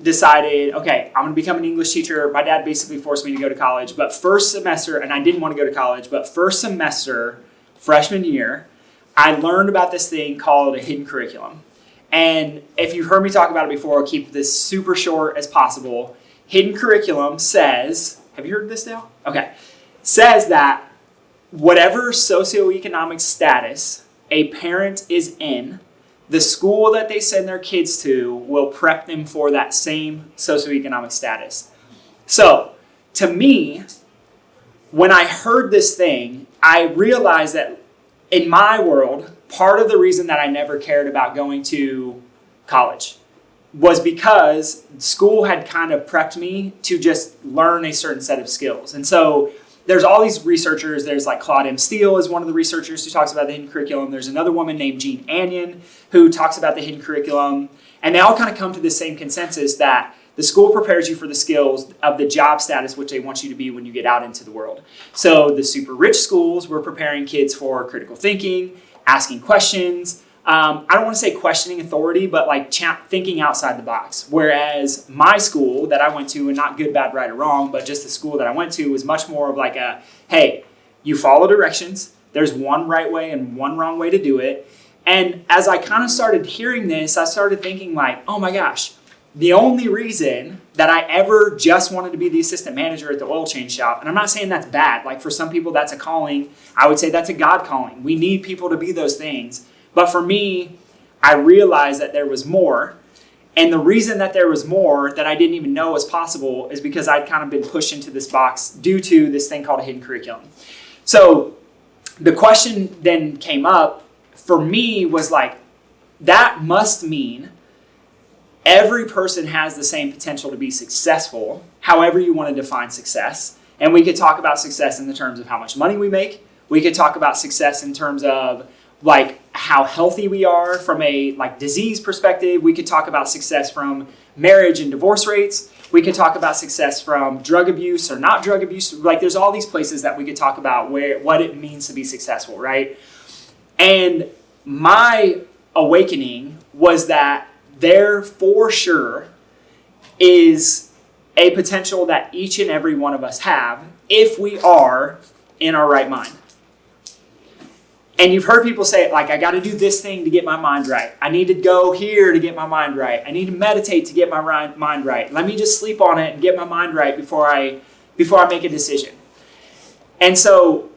decided, okay, I'm going to become an English teacher. My dad basically forced me to go to college. But first semester, and I didn't want to go to college, but first semester, freshman year, I learned about this thing called a hidden curriculum. And if you've heard me talk about it before, I'll keep this super short as possible. Hidden curriculum says, have you heard of this now? Okay. Says that whatever socioeconomic status a parent is in, the school that they send their kids to will prep them for that same socioeconomic status. So, to me, when I heard this thing, I realized that in my world, part of the reason that I never cared about going to college was because school had kind of prepped me to just learn a certain set of skills. And so there's all these researchers. There's like Claude M. Steele is one of the researchers who talks about the hidden curriculum. There's another woman named Jean Anion who talks about the hidden curriculum. And they all kind of come to the same consensus that the school prepares you for the skills of the job status which they want you to be when you get out into the world. So the super rich schools were preparing kids for critical thinking, asking questions. I don't want to say questioning authority, but like thinking outside the box. Whereas my school that I went to, and not good, bad, right, or wrong, but just the school that I went to was much more of like a, hey, you follow directions. There's one right way and one wrong way to do it. And as I kind of started hearing this, I started thinking like, oh my gosh, the only reason that I ever just wanted to be the assistant manager at the oil change shop, and I'm not saying that's bad. Like for some people, that's a calling. I would say that's a God calling. We need people to be those things. But for me, I realized that there was more. And the reason that there was more that I didn't even know was possible is because I'd kind of been pushed into this box due to this thing called a hidden curriculum. So the question then came up for me was like, that must mean every person has the same potential to be successful, however you want to define success. And we could talk about success in the terms of how much money we make. We could talk about success in terms of like how healthy we are from a like disease perspective. We could talk about success from marriage and divorce rates. We could talk about success from drug abuse or not drug abuse. Like there's all these places that we could talk about what it means to be successful, right? And my awakening was that there for sure is a potential that each and every one of us have if we are in our right mind. And you've heard people say, like, I got to do this thing to get my mind right. I need to go here to get my mind right. I need to meditate to get my mind right. Let me just sleep on it and get my mind right before I make a decision. And so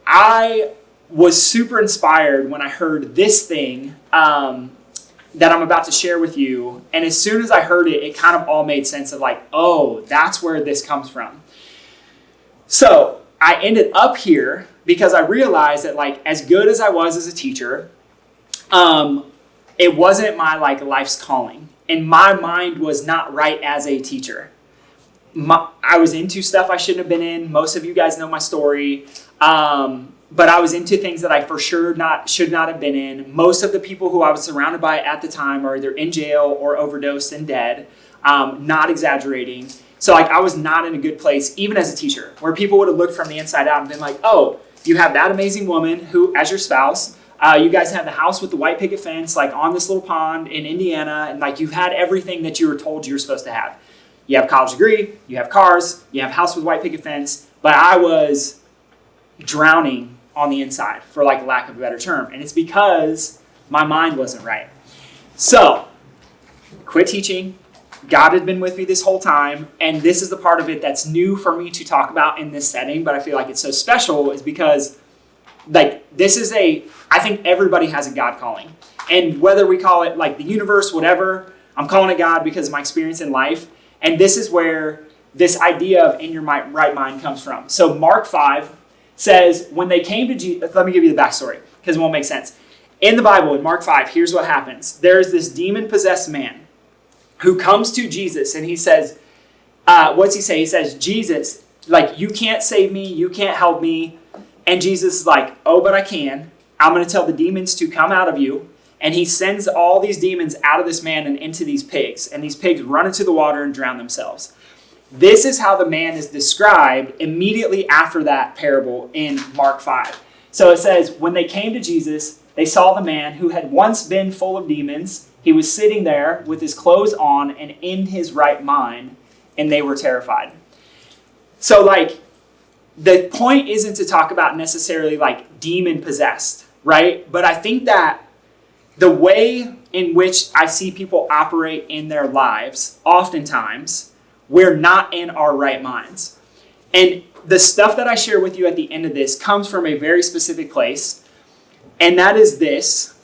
I was super inspired when I heard this thing that I'm about to share with you. And as soon as I heard it, it kind of all made sense of like, oh, that's where this comes from. So I ended up here because I realized that like as good as I was as a teacher, it wasn't my like life's calling. And my mind was not right as a teacher. I was into stuff I shouldn't have been in. Most of you guys know my story. But I was into things that I for sure should not have been in. Most of the people who I was surrounded by at the time are either in jail or overdosed and dead. Not exaggerating. So like I was not in a good place, even as a teacher, where people would have looked from the inside out and been like, oh, you have that amazing woman who, as your spouse, you guys have the house with the white picket fence, like on this little pond in Indiana, and like you've had everything that you were told you were supposed to have. You have a college degree, you have cars, you have a house with white picket fence, but I was drowning on the inside, for like lack of a better term. And it's because my mind wasn't right. So, quit teaching. God had been with me this whole time. And this is the part of it that's new for me to talk about in this setting, but I feel like it's so special is because like this is I think everybody has a God calling. And whether we call it like the universe, whatever, I'm calling it God because of my experience in life. And this is where this idea of in your right mind comes from. So Mark 5 says, when they came to Jesus, let me give you the backstory because it won't make sense. In the Bible, in Mark 5, here's what happens. There's this demon-possessed man who comes to Jesus and he says, what's he say? He says, Jesus, like, you can't save me. You can't help me. And Jesus is like, oh, but I can. I'm going to tell the demons to come out of you. And he sends all these demons out of this man and into these pigs. And these pigs run into the water and drown themselves. This is how the man is described immediately after that parable in Mark 5. So it says, when they came to Jesus, they saw the man who had once been full of demons He was sitting there with his clothes on and in his right mind, and they were terrified. So like, the point isn't to talk about necessarily like demon possessed, right? But I think that the way in which I see people operate in their lives, oftentimes, we're not in our right minds. And the stuff that I share with you at the end of this comes from a very specific place, and that is this.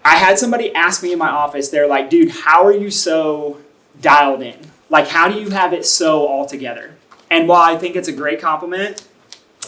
I had somebody ask me in my office, they're like, dude, how are you so dialed in? Like, how do you have it so all together? And while I think it's a great compliment,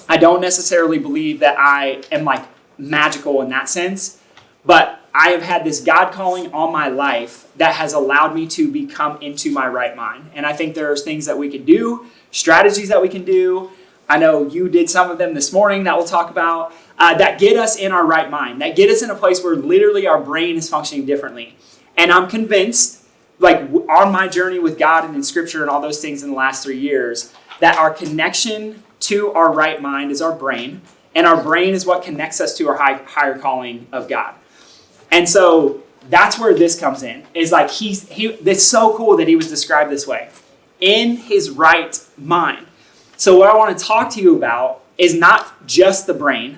I don't necessarily believe that I am like magical in that sense, but I have had this God calling on my life that has allowed me to become into my right mind. And I think there's things that we can do, strategies that we can do. I know you did some of them this morning that we'll talk about, that get us in our right mind, that get us in a place where literally our brain is functioning differently. And I'm convinced, like on my journey with God and in Scripture and all those things in the last 3 years, that our connection to our right mind is our brain, and our brain is what connects us to our higher calling of God. And so that's where this comes in. Is like it's so cool that he was described this way, in his right mind. So what I want to talk to you about is not just the brain,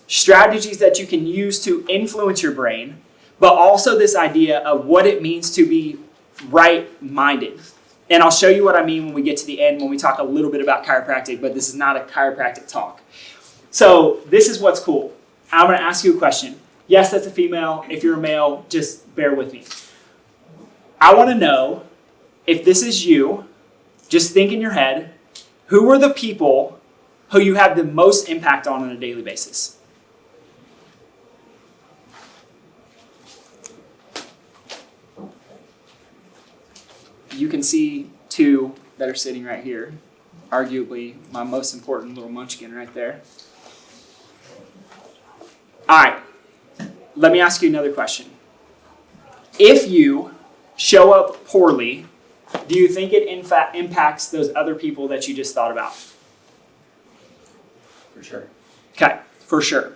strategies that you can use to influence your brain, but also this idea of what it means to be right-minded. And I'll show you what I mean when we get to the end, when we talk a little bit about chiropractic, but this is not a chiropractic talk. So this is what's cool. I'm going to ask you a question. Yes, that's a female. If you're a male, just bear with me. I want to know, if this is you, just think in your head, who are the people who you have the most impact on a daily basis? You can see two that are sitting right here. Arguably my most important little munchkin right there. All right, let me ask you another question. If you show up poorly, do you think it impacts those other people that you just thought about? For sure. Okay, for sure.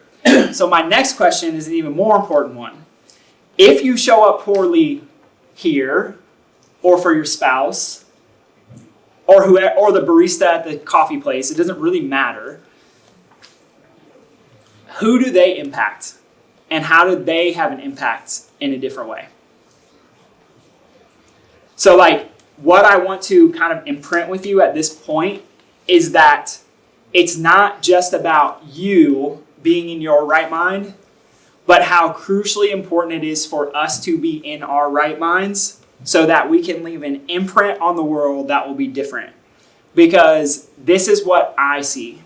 So my next question is an even more important one. If you show up poorly here, or for your spouse, or the barista at the coffee place, it doesn't really matter. Who do they impact? And how do they have an impact in a different way? So like, what I want to kind of imprint with you at this point is that it's not just about you being in your right mind, but how crucially important it is for us to be in our right minds so that we can leave an imprint on the world that will be different. Because this is what I see.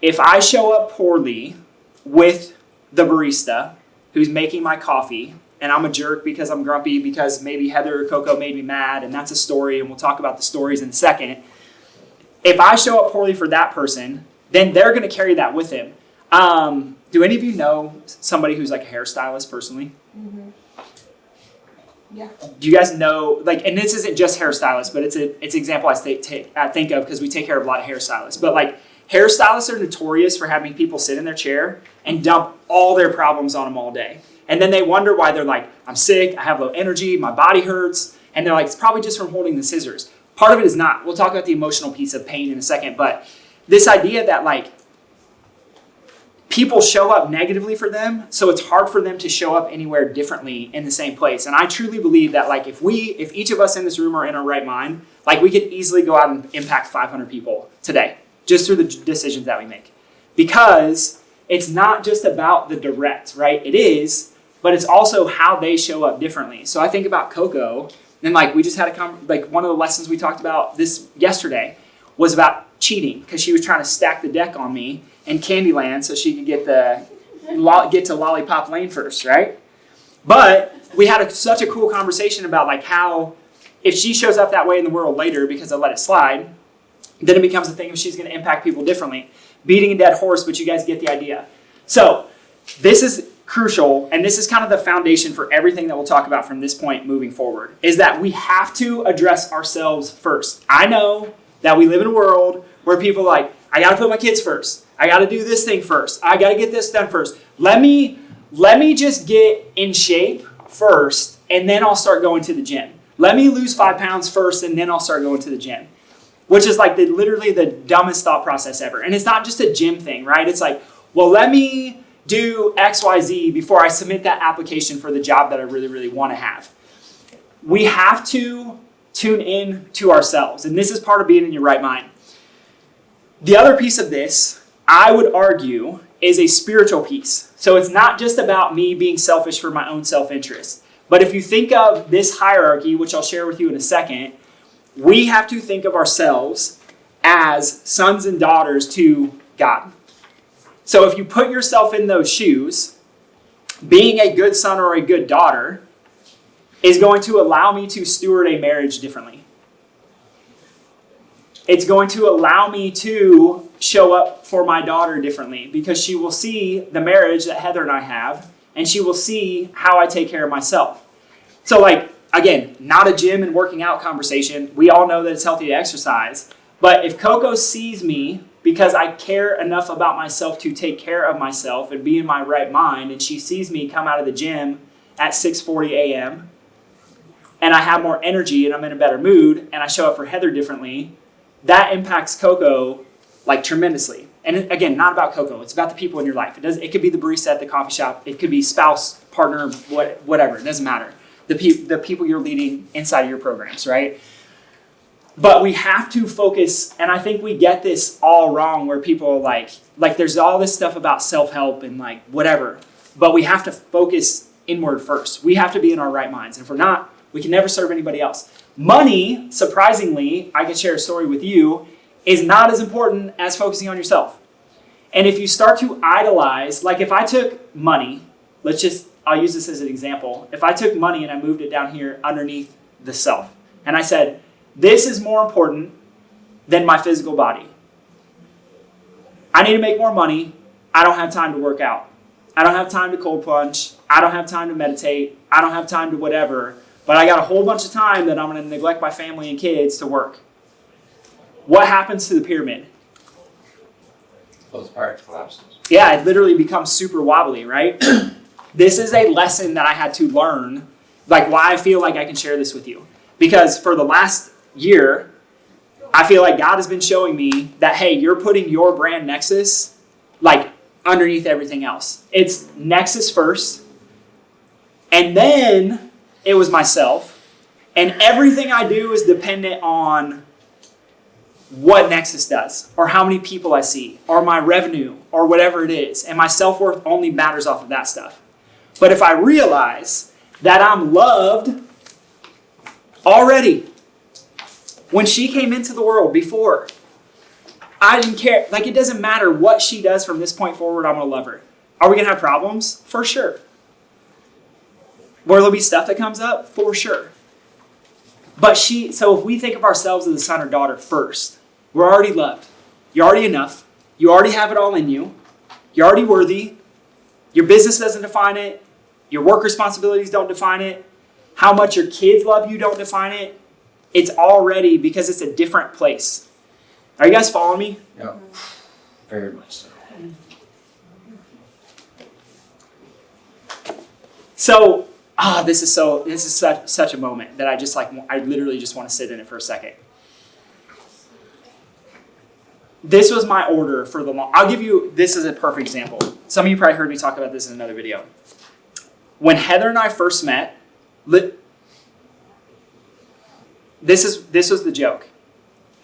If I show up poorly with the barista who's making my coffee, and I'm a jerk because I'm grumpy because maybe Heather or Coco made me mad, and that's a story, and we'll talk about the stories in a second. If I show up poorly for that person, then they're going to carry that with him. Do any of you know somebody who's like a hairstylist personally? Mm-hmm. Yeah. Do you guys know, like, and this isn't just hairstylists, but it's an example I think of because we take care of a lot of hairstylists. But like, hairstylists are notorious for having people sit in their chair and dump all their problems on them all day. And then they wonder why they're like, I'm sick, I have low energy, my body hurts. And they're like, it's probably just from holding the scissors. Part of it is not. We'll talk about the emotional piece of pain in a second. But this idea that like, people show up negatively for them, so it's hard for them to show up anywhere differently in the same place. And I truly believe that like if each of us in this room are in our right mind, like we could easily go out and impact 500 people today just through the decisions that we make. Because it's not just about the direct, right? It is, but it's also how they show up differently. So I think about Coco, and like we just had one of the lessons we talked about this yesterday was about cheating because she was trying to stack the deck on me in Candyland so she could get to Lollipop Lane first, right? But we had such a cool conversation about like how if she shows up that way in the world later because I let it slide, then it becomes a thing if she's going to impact people differently. Beating a dead horse, but you guys get the idea. So this is crucial, and this is kind of the foundation for everything that we'll talk about from this point moving forward, is that we have to address ourselves first. I know that we live in a world where people are like, I got to put my kids first. I got to do this thing first. I got to get this done first. Let me just get in shape. first, and then I'll start going to the gym. Let me lose 5 pounds first, and then I'll start going to the gym. Which is like literally the dumbest thought process ever. And it's not just a gym thing, right? It's like, well, let me do XYZ before I submit that application for the job that I really, really want to have. We have to tune in to ourselves. And this is part of being in your right mind. The other piece of this, I would argue, is a spiritual piece. So it's not just about me being selfish for my own self-interest. But if you think of this hierarchy, which I'll share with you in a second, we have to think of ourselves as sons and daughters to God. So if you put yourself in those shoes, being a good son or a good daughter is going to allow me to steward a marriage differently. It's going to allow me to show up for my daughter differently because she will see the marriage that Heather and I have, and she will see how I take care of myself. So again, not a gym and working out conversation. We all know that it's healthy to exercise. But if Coco sees me because I care enough about myself to take care of myself and be in my right mind, and she sees me come out of the gym at 6:40 a.m., and I have more energy and I'm in a better mood, and I show up for Heather differently, that impacts Coco tremendously. And again, not about Coco. It's about the people in your life. It could be the barista at the coffee shop. It could be spouse, partner, whatever. It doesn't matter. The people you're leading inside of your programs, right? But we have to focus, and I think we get this all wrong where people are like there's all this stuff about self-help and whatever, but we have to focus inward first. We have to be in our right minds. And if we're not, we can never serve anybody else. Money, surprisingly, I can share a story with you, is not as important as focusing on yourself. And if you start to idolize, if I took money, I'll use this as an example. If I took money and I moved it down here underneath the self, and I said, this is more important than my physical body. I need to make more money. I don't have time to work out. I don't have time to cold plunge. I don't have time to meditate. I don't have time to whatever. But I got a whole bunch of time that I'm going to neglect my family and kids to work. What happens to the pyramid? Falls apart, collapses. Yeah, it literally becomes super wobbly, right? This is a lesson that I had to learn, why I feel like I can share this with you. Because for the last year, I feel like God has been showing me that, hey, you're putting your brand Nexus, underneath everything else. It's Nexus first, and then it was myself, and everything I do is dependent on what Nexus does, or how many people I see, or my revenue, or whatever it is, and my self-worth only matters off of that stuff. But if I realize that I'm loved already, when she came into the world before, I didn't care. It doesn't matter what she does from this point forward, I'm going to love her. Are we going to have problems? For sure. Will there be stuff that comes up? For sure. But so if we think of ourselves as a son or daughter first, we're already loved. You're already enough. You already have it all in you. You're already worthy. Your business doesn't define it. Your work responsibilities don't define it. How much your kids love you don't define it. It's already because it's a different place. Are you guys following me? Yeah, very much so. So, this is such a moment that I literally just want to sit in it for a second. This was my order for I'll give you, this is a perfect example. Some of you probably heard me talk about this in another video. When Heather and I first met, this was the joke.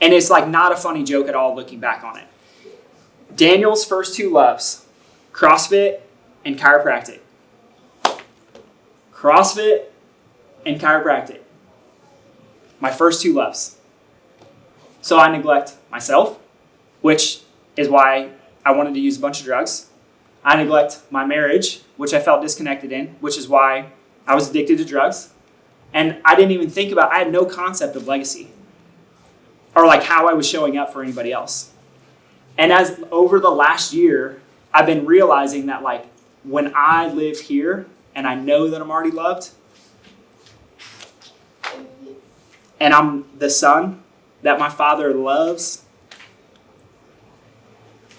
And it's not a funny joke at all looking back on it. Daniel's first two loves, CrossFit and chiropractic. CrossFit and chiropractic. My first two loves. So I neglect myself, which is why I wanted to use a bunch of drugs. I neglect my marriage, which I felt disconnected in, which is why I was addicted to drugs. And I didn't even think I had no concept of legacy or how I was showing up for anybody else. And as over the last year, I've been realizing that when I live here and I know that I'm already loved and I'm the son that my father loves,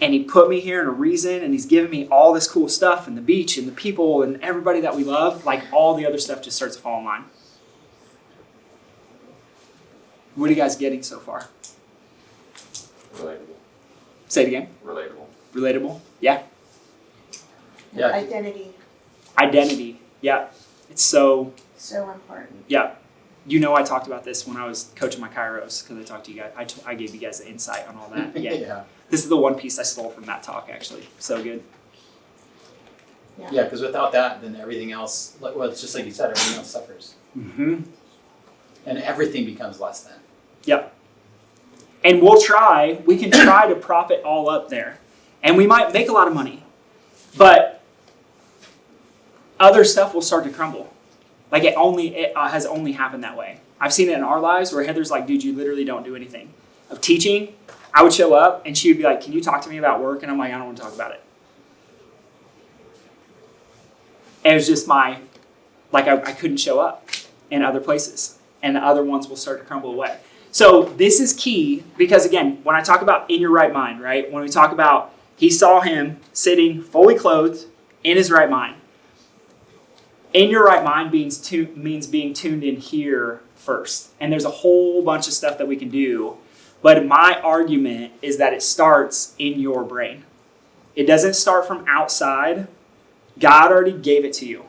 And he put me here in a reason, and he's given me all this cool stuff and the beach and the people and everybody that we love. Like, all the other stuff just starts to fall in line. What are you guys getting so far? Relatable. Say it again. Relatable. Relatable? Yeah. Yeah. Identity. Identity. Yeah. It's so important. Yeah. You know, I talked about this when I was coaching my Kairos, because I talked to you guys. I gave you guys the insight on all that. Yeah. Yeah. This is the one piece I stole from that talk, actually. So good. Yeah, because without that, then everything else, well, it's just like you said, everything else suffers. Mm-hmm. And everything becomes less than. Yep. And we can try to prop it all up there. And we might make a lot of money. But other stuff will start to crumble. Like, it has only happened that way. I've seen it in our lives where Heather's like, dude, you literally don't do anything. Of teaching, I would show up and she would be like, can you talk to me about work? And I'm like, I don't want to talk about it. And it was just I couldn't show up in other places. And the other ones will start to crumble away. So this is key because, again, when I talk about in your right mind, right? When we talk about he saw him sitting fully clothed in his right mind. In your right mind means being tuned in here first. And there's a whole bunch of stuff that we can do. But my argument is that it starts in your brain. It doesn't start from outside. God already gave it to you.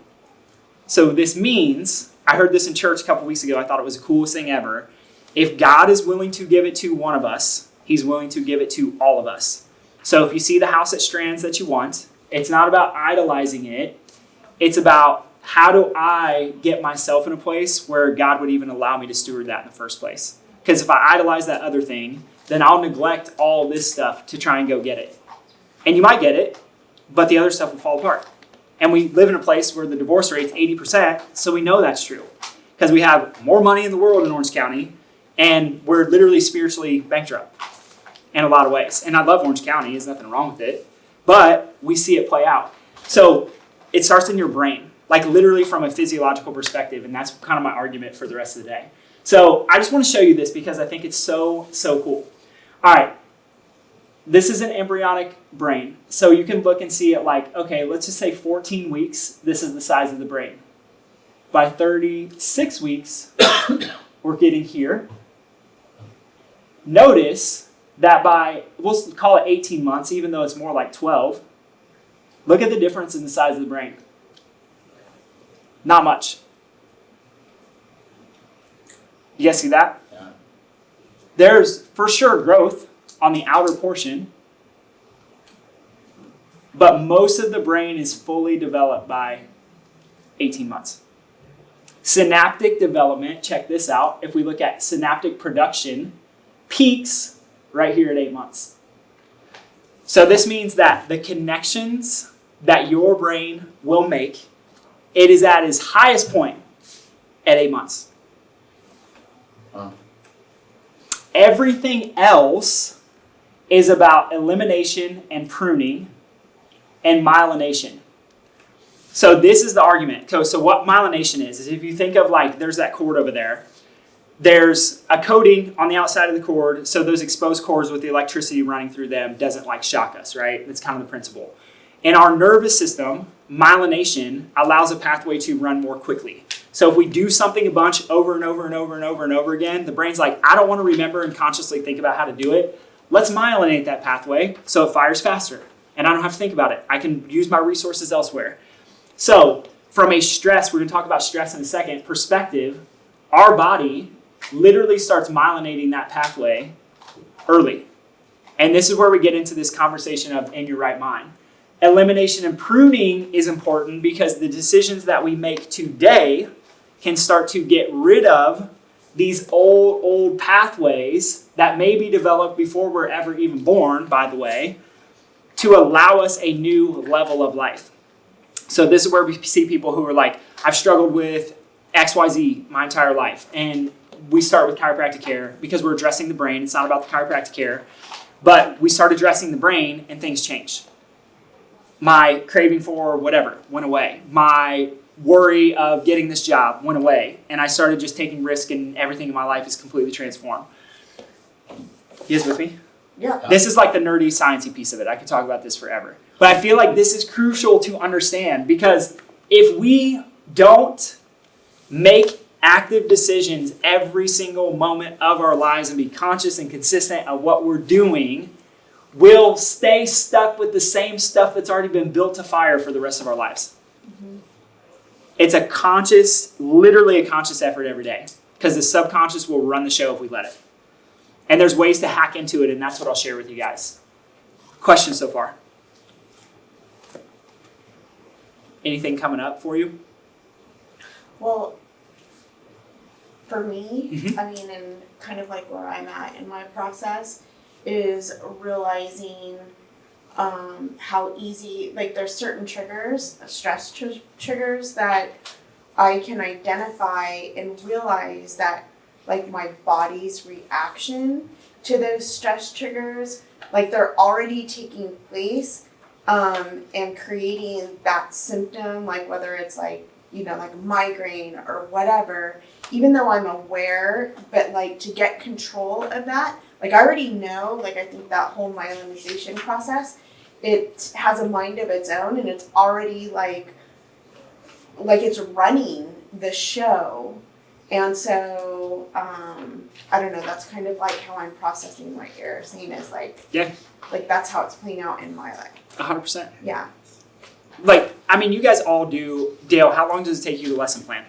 So this means, I heard this in church a couple weeks ago. I thought it was the coolest thing ever. If God is willing to give it to one of us, he's willing to give it to all of us. So if you see the house at Strands that you want, it's not about idolizing it. It's about, how do I get myself in a place where God would even allow me to steward that in the first place? Because if I idolize that other thing, then I'll neglect all this stuff to try and go get it. And you might get it, but the other stuff will fall apart. And we live in a place where the divorce rate's 80%, so we know that's true. Because we have more money in the world in Orange County, and we're literally spiritually bankrupt in a lot of ways. And I love Orange County, there's nothing wrong with it, but we see it play out. So it starts in your brain, like literally from a physiological perspective, and that's kind of my argument for the rest of the day. So I just want to show you this because I think it's so cool. All right. This is an embryonic brain. So you can look and see it like, okay, let's just say 14 weeks, this is the size of the brain. By 36 weeks, we're getting here. Notice that we'll call it 18 months, even though it's more like 12. Look at the difference in the size of the brain. Not much. You guys see that? Yeah. There's for sure growth on the outer portion, but most of the brain is fully developed by 18 months. Synaptic development, check this out. If we look at synaptic production, peaks right here at 8 months. So this means that the connections that your brain will make, it is at its highest point at 8 months. Everything else is about elimination and pruning and myelination. So this is the argument. So what myelination is if you think of like, there's that cord over there. There's a coating on the outside of the cord, so those exposed cords with the electricity running through them doesn't like shock us, right? That's kind of the principle. In our nervous system, myelination allows a pathway to run more quickly. So if we do something a bunch over and over and over and over and over again, the brain's like, I don't want to remember and consciously think about how to do it. Let's myelinate that pathway so it fires faster. And I don't have to think about it. I can use my resources elsewhere. So from a stress, we're going to talk about stress in a second, perspective, our body literally starts myelinating that pathway early. And this is where we get into this conversation of in your right mind. Elimination and pruning is important because the decisions that we make today can start to get rid of these old pathways that may be developed before we're ever even born, by the way, to allow us a new level of life. So this is where we see people who are like, I've struggled with XYZ my entire life. And we start with chiropractic care because we're addressing the brain. It's not about the chiropractic care. But we start addressing the brain and things change. My craving for whatever went away. My worry of getting this job went away. And I started just taking risk and everything in my life is completely transformed. You guys with me? Yeah. This is like the nerdy, sciencey piece of it. I could talk about this forever. But I feel like this is crucial to understand because if we don't make active decisions every single moment of our lives and be conscious and consistent of what we're doing, we'll stay stuck with the same stuff that's already been built to fire for the rest of our lives. Mm-hmm. It's a conscious, literally a conscious effort every day because the subconscious will run the show if we let it. And there's ways to hack into it, and that's what I'll share with you guys. Questions so far? Anything coming up for you? Well, for me, Mhm. I mean, and kind of like where I'm at in my process is realizing how easy, like there's certain triggers, stress triggers that I can identify and realize that like my body's reaction to those stress triggers, like they're already taking place and creating that symptom, like whether it's like, you know, like migraine or whatever, even though I'm aware, but like to get control of that, like I already know, like I think that whole myelinization process, it has a mind of its own and it's already like it's running the show. And so, I don't know, that's kind of like how I'm processing what you're saying is like, Yeah. Like that's how it's playing out in my life. 100%. Yeah. Like, I mean, you guys all do. Dale, how long does it take you to lesson plan?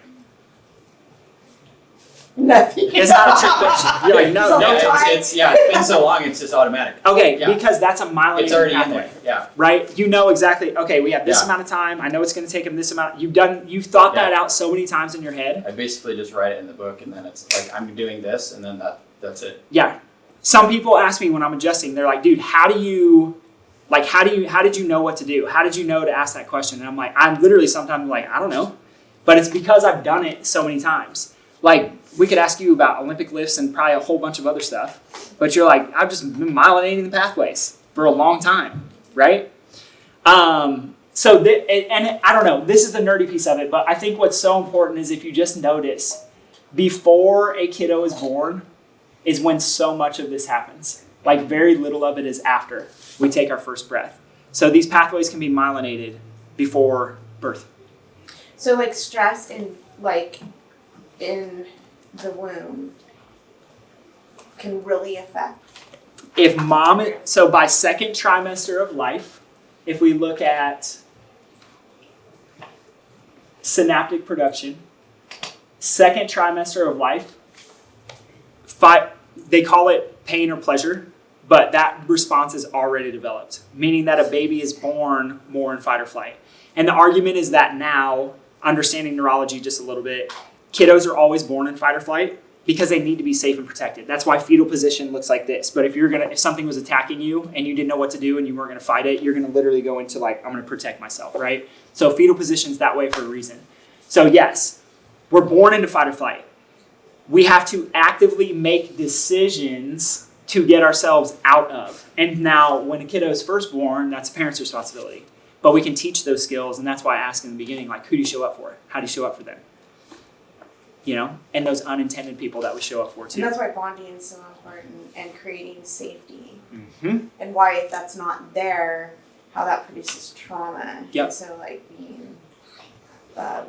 Nothing. It's not a trick question. You're like, no, So no. it's- It's been so long, it's just automatic. Okay, Yeah. because that's a myelinating It's already in pathway, there, yeah. right? You know exactly, okay, we have this Yeah. amount of time. I know it's going to take them this amount. You've thought that Yeah. out so many times in your head. I basically just write it in the book and then it's like, I'm doing this and then that's it. Yeah. Some people ask me when I'm adjusting, they're like, dude, how did you know what to do? How did you know to ask that question? And I'm like, I'm literally sometimes like, I don't know. But it's because I've done it so many times. Like, we could ask you about Olympic lifts and probably a whole bunch of other stuff. But you're like, I've just been myelinating the pathways for a long time, right? And I don't know, this is the nerdy piece of it, but I think what's so important is if you just notice, before a kiddo is born is when so much of this happens. Like, very little of it is after we take our first breath. So these pathways can be myelinated before birth. So like stress in the womb can really affect. So by second trimester of life, if we look at synaptic production, second trimester of life, they call it pain or pleasure, but that response is already developed, meaning that a baby is born more in fight or flight. And the argument is that now, understanding neurology just a little bit, kiddos are always born in fight or flight because they need to be safe and protected. That's why fetal position looks like this. But if something was attacking you and you didn't know what to do and you weren't going to fight it, you're going to literally go into like, I'm going to protect myself, right? So fetal position's that way for a reason. So yes, we're born into fight or flight. We have to actively make decisions to get ourselves out of. And now when a kiddo is first born, that's a parent's responsibility. But we can teach those skills, and that's why I asked in the beginning, like, who do you show up for? How do you show up for them? You know, and those unintended people that we show up for too. And that's why bonding is so important and creating safety. Mm-hmm. And why if that's not there, how that produces trauma. Yep. And so like being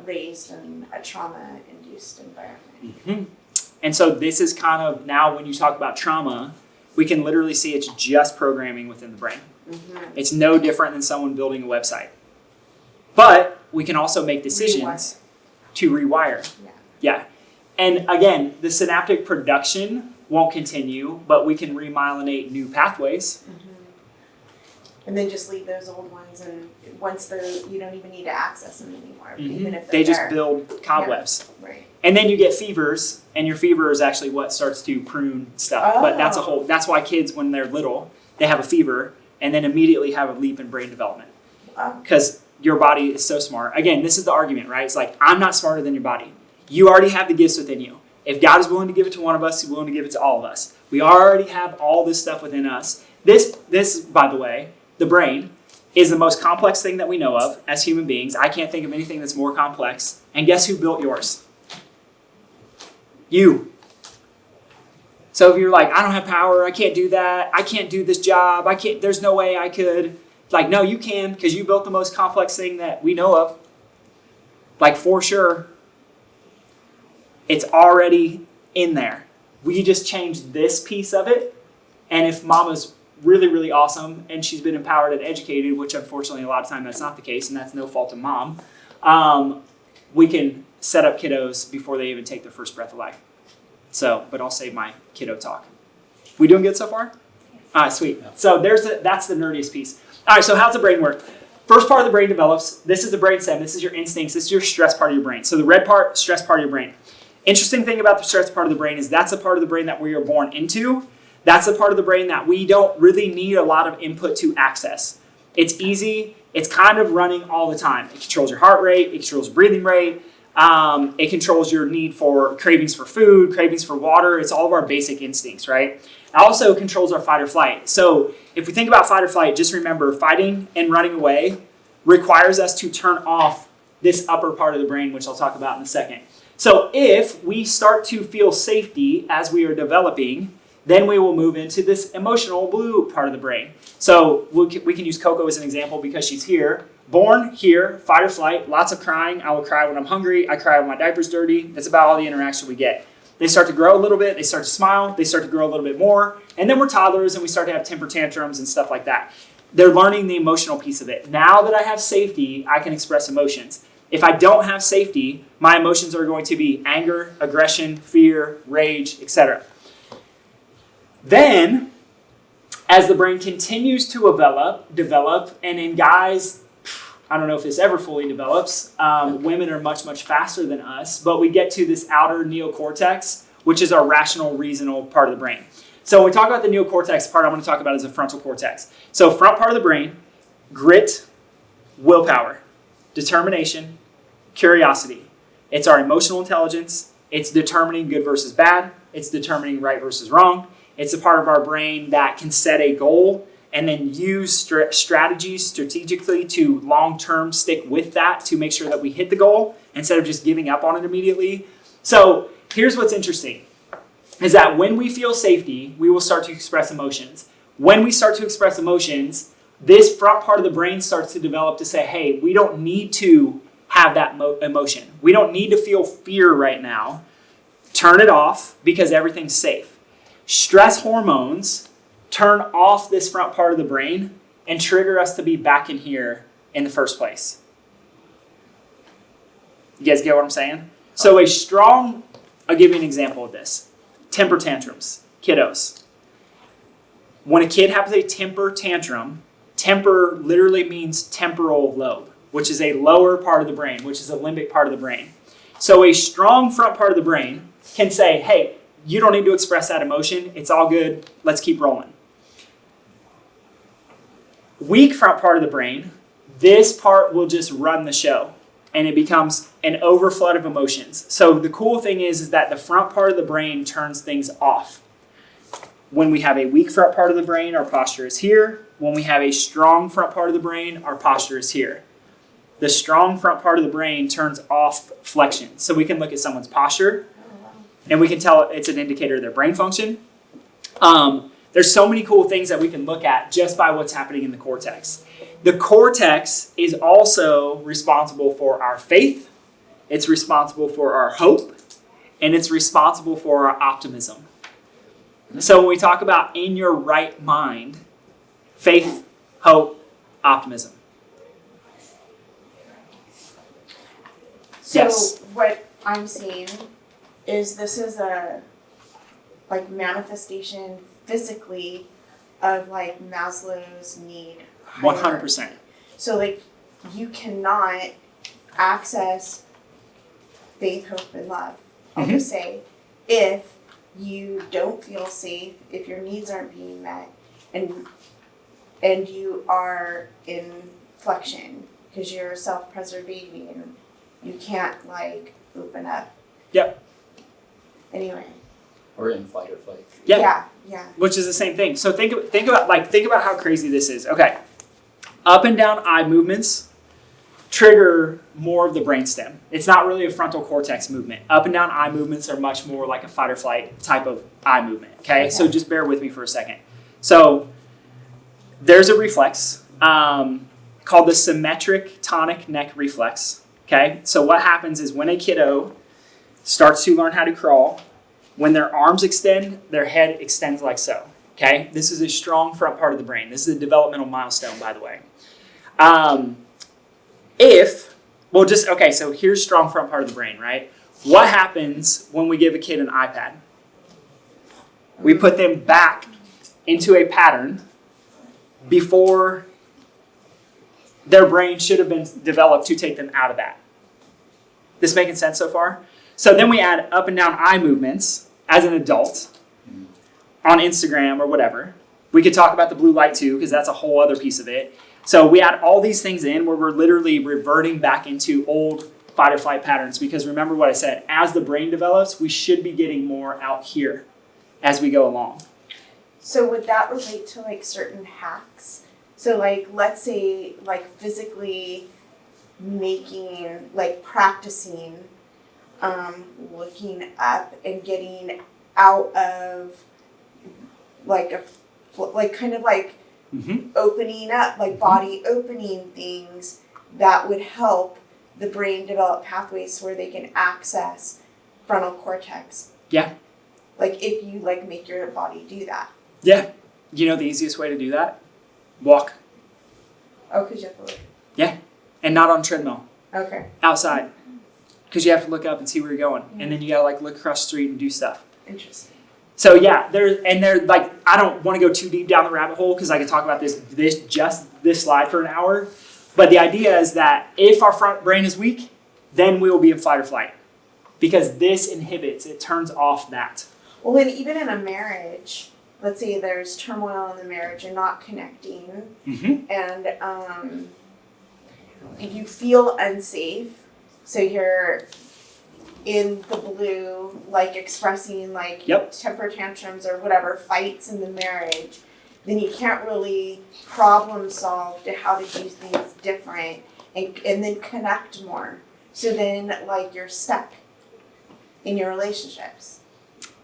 raised in a trauma-induced environment. Mm-hmm. And so this is kind of, now when you talk about trauma, we can literally see it's just programming within the brain. Mm-hmm. It's no different than someone building a website. But we can also make decisions to rewire. Yeah. And again, the synaptic production won't continue, but we can remyelinate new pathways. Mm-hmm. And then just leave those old ones, and once you don't even need to access them anymore, Mm-hmm. even if they they're just there. build cobwebs. Yeah. Right. And then you get fevers, and your fever is actually what starts to prune stuff. But that's why kids, when they're little, they have a fever and then immediately have a leap in brain development. Because your body is so smart. Again, this is the argument, right? It's like, I'm not smarter than your body. You already have the gifts within you. If God is willing to give it to one of us, He's willing to give it to all of us. We already have all this stuff within us. This, by the way, the brain, is the most complex thing that we know of as human beings. I can't think of anything that's more complex. And guess who built yours? You. So if you're like, I don't have power, I can't do that, I can't do this job, there's no way I could. Like, no, you can, because you built the most complex thing that we know of. Like, for sure. It's already in there. We just changed this piece of it. And if mama's really, really awesome and she's been empowered and educated, which unfortunately a lot of time that's not the case, and that's no fault of mom, we can set up kiddos before they even take their first breath of life. So, but I'll save my kiddo talk. We doing good so far? All right, sweet. So that's the nerdiest piece. All right, so how's the brain work? First part of the brain develops. This is the brain stem. This is your instincts. This is your stress part of your brain. So the red part, stress part of your brain. Interesting thing about the stress part of the brain is that's a part of the brain that we are born into. That's the part of the brain that we don't really need a lot of input to access. It's easy. It's kind of running all the time. It controls your heart rate. It controls your breathing rate. It controls your need for cravings for food, cravings for water. It's all of our basic instincts, right? It also controls our fight or flight. So if we think about fight or flight, just remember fighting and running away requires us to turn off this upper part of the brain, which I'll talk about in a second. So if we start to feel safety as we are developing, then we will move into this emotional blue part of the brain. So we can use Coco as an example because she's here. Born here, fight or flight, lots of crying. I will cry when I'm hungry. I cry when my diaper's dirty. That's about all the interaction we get. They start to grow a little bit. They start to smile. They start to grow a little bit more. And then we're toddlers and we start to have temper tantrums and stuff like that. They're learning the emotional piece of it. Now that I have safety, I can express emotions. If I don't have safety, my emotions are going to be anger, aggression, fear, rage, etc. Then, as the brain continues to develop, and in guys, I don't know if this ever fully develops, women are much, much faster than us, but we get to this outer neocortex, which is our rational, reasonable part of the brain. So when we talk about the neocortex part, I'm going to talk about is the frontal cortex. So front part of the brain, grit, willpower, determination, curiosity. It's our emotional intelligence. It's determining good versus bad. It's determining right versus wrong. It's a part of our brain that can set a goal and then use strategies strategically to long-term stick with that to make sure that we hit the goal instead of just giving up on it immediately. So here's what's interesting, is that when we feel safety, we will start to express emotions. When we start to express emotions, this front part of the brain starts to develop to say, hey, we don't need to have that emotion. We don't need to feel fear right now. Turn it off because everything's safe. Stress hormones turn off this front part of the brain and trigger us to be back in here in the first place. You guys get what I'm saying? So I'll give you an example of this. Temper tantrums, kiddos. When a kid has a temper tantrum, temper literally means temporal lobe, which is a lower part of the brain, which is a limbic part of the brain. So a strong front part of the brain can say, hey, you don't need to express that emotion. It's all good. Let's keep rolling. Weak front part of the brain, this part will just run the show. And it becomes an overflood of emotions. So the cool thing is that the front part of the brain turns things off. When we have a weak front part of the brain, our posture is here. When we have a strong front part of the brain, our posture is here. The strong front part of the brain turns off flexion. So we can look at someone's posture, and we can tell it's an indicator of their brain function. There's so many cool things that we can look at just by what's happening in the cortex. The cortex is also responsible for our faith, it's responsible for our hope, and it's responsible for our optimism. So when we talk about in your right mind, faith, hope, optimism. So Yes. what I'm seeing is this is a manifestation physically of Maslow's need. 100%. So you cannot access faith, hope, and love. I'll just say, if you don't feel safe, if your needs aren't being met, and you are in flexion because you're self-preserving and you can't open up. Yep. Anyway. Or in flight or flight. Yeah. Yeah. Which is the same thing. So think about how crazy this is. Okay. Up and down eye movements trigger more of the brainstem. It's not really a frontal cortex movement. Up and down eye movements are much more like a fight or flight type of eye movement. Okay, so just bear with me for a second. So there's a reflex called the symmetric tonic neck reflex. Okay, so what happens is when a kiddo starts to learn how to crawl, when their arms extend, their head extends like so. Okay, this is a strong front part of the brain. This is a developmental milestone, by the way. So here's strong front part of the brain, right? What happens when we give a kid an iPad? We put them back into a pattern before their brain should have been developed to take them out of that. This making sense so far? So then we add up and down eye movements as an adult on Instagram or whatever. We could talk about the blue light too, because that's a whole other piece of it. So we add all these things in where we're literally reverting back into old fight or flight patterns, because remember what I said, as the brain develops, we should be getting more out here as we go along. So would that relate to like certain hacks? So like, let's say like physically making, like practicing, looking up and getting out of like kind of like opening up, like body opening things that would help the brain develop pathways where they can access frontal cortex. Yeah. Like if you like make your body do that. Yeah. You know the easiest way to do that? Walk. Oh, because you have to look. Yeah. And not on treadmill. Okay. Outside. Because you have to look up and see where you're going. And then you got to like look across the street and do stuff. Interesting. So yeah, they're like, I don't want to go too deep down the rabbit hole because I could talk about this slide for an hour. But the idea is that if our front brain is weak, then we will be in fight or flight. Because this inhibits, it turns off that. Well, and even in a marriage, let's say there's turmoil in the marriage, you're not connecting, and you feel unsafe, so you're in the blue, like expressing like temper tantrums or whatever, fights in the marriage, then you can't really problem solve to how to do things different and then connect more. So then like you're stuck in your relationships.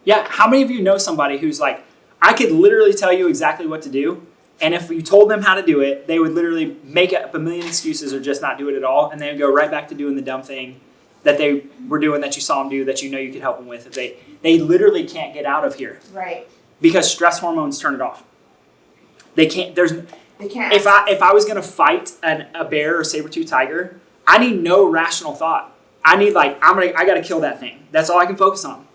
Yeah, how many of you know somebody who's like, I could literally tell you exactly what to do, and if you told them how to do it, they would literally make up a million excuses or just not do it at all, and they would go right back to doing the dumb thing that they were doing that you saw them do that you know you could help them with. If they literally can't get out of here. Right. Because stress hormones turn it off. They can't. They can't. If I was gonna fight a bear or saber-toothed tiger, I need no rational thought. I need I gotta kill that thing. That's all I can focus on.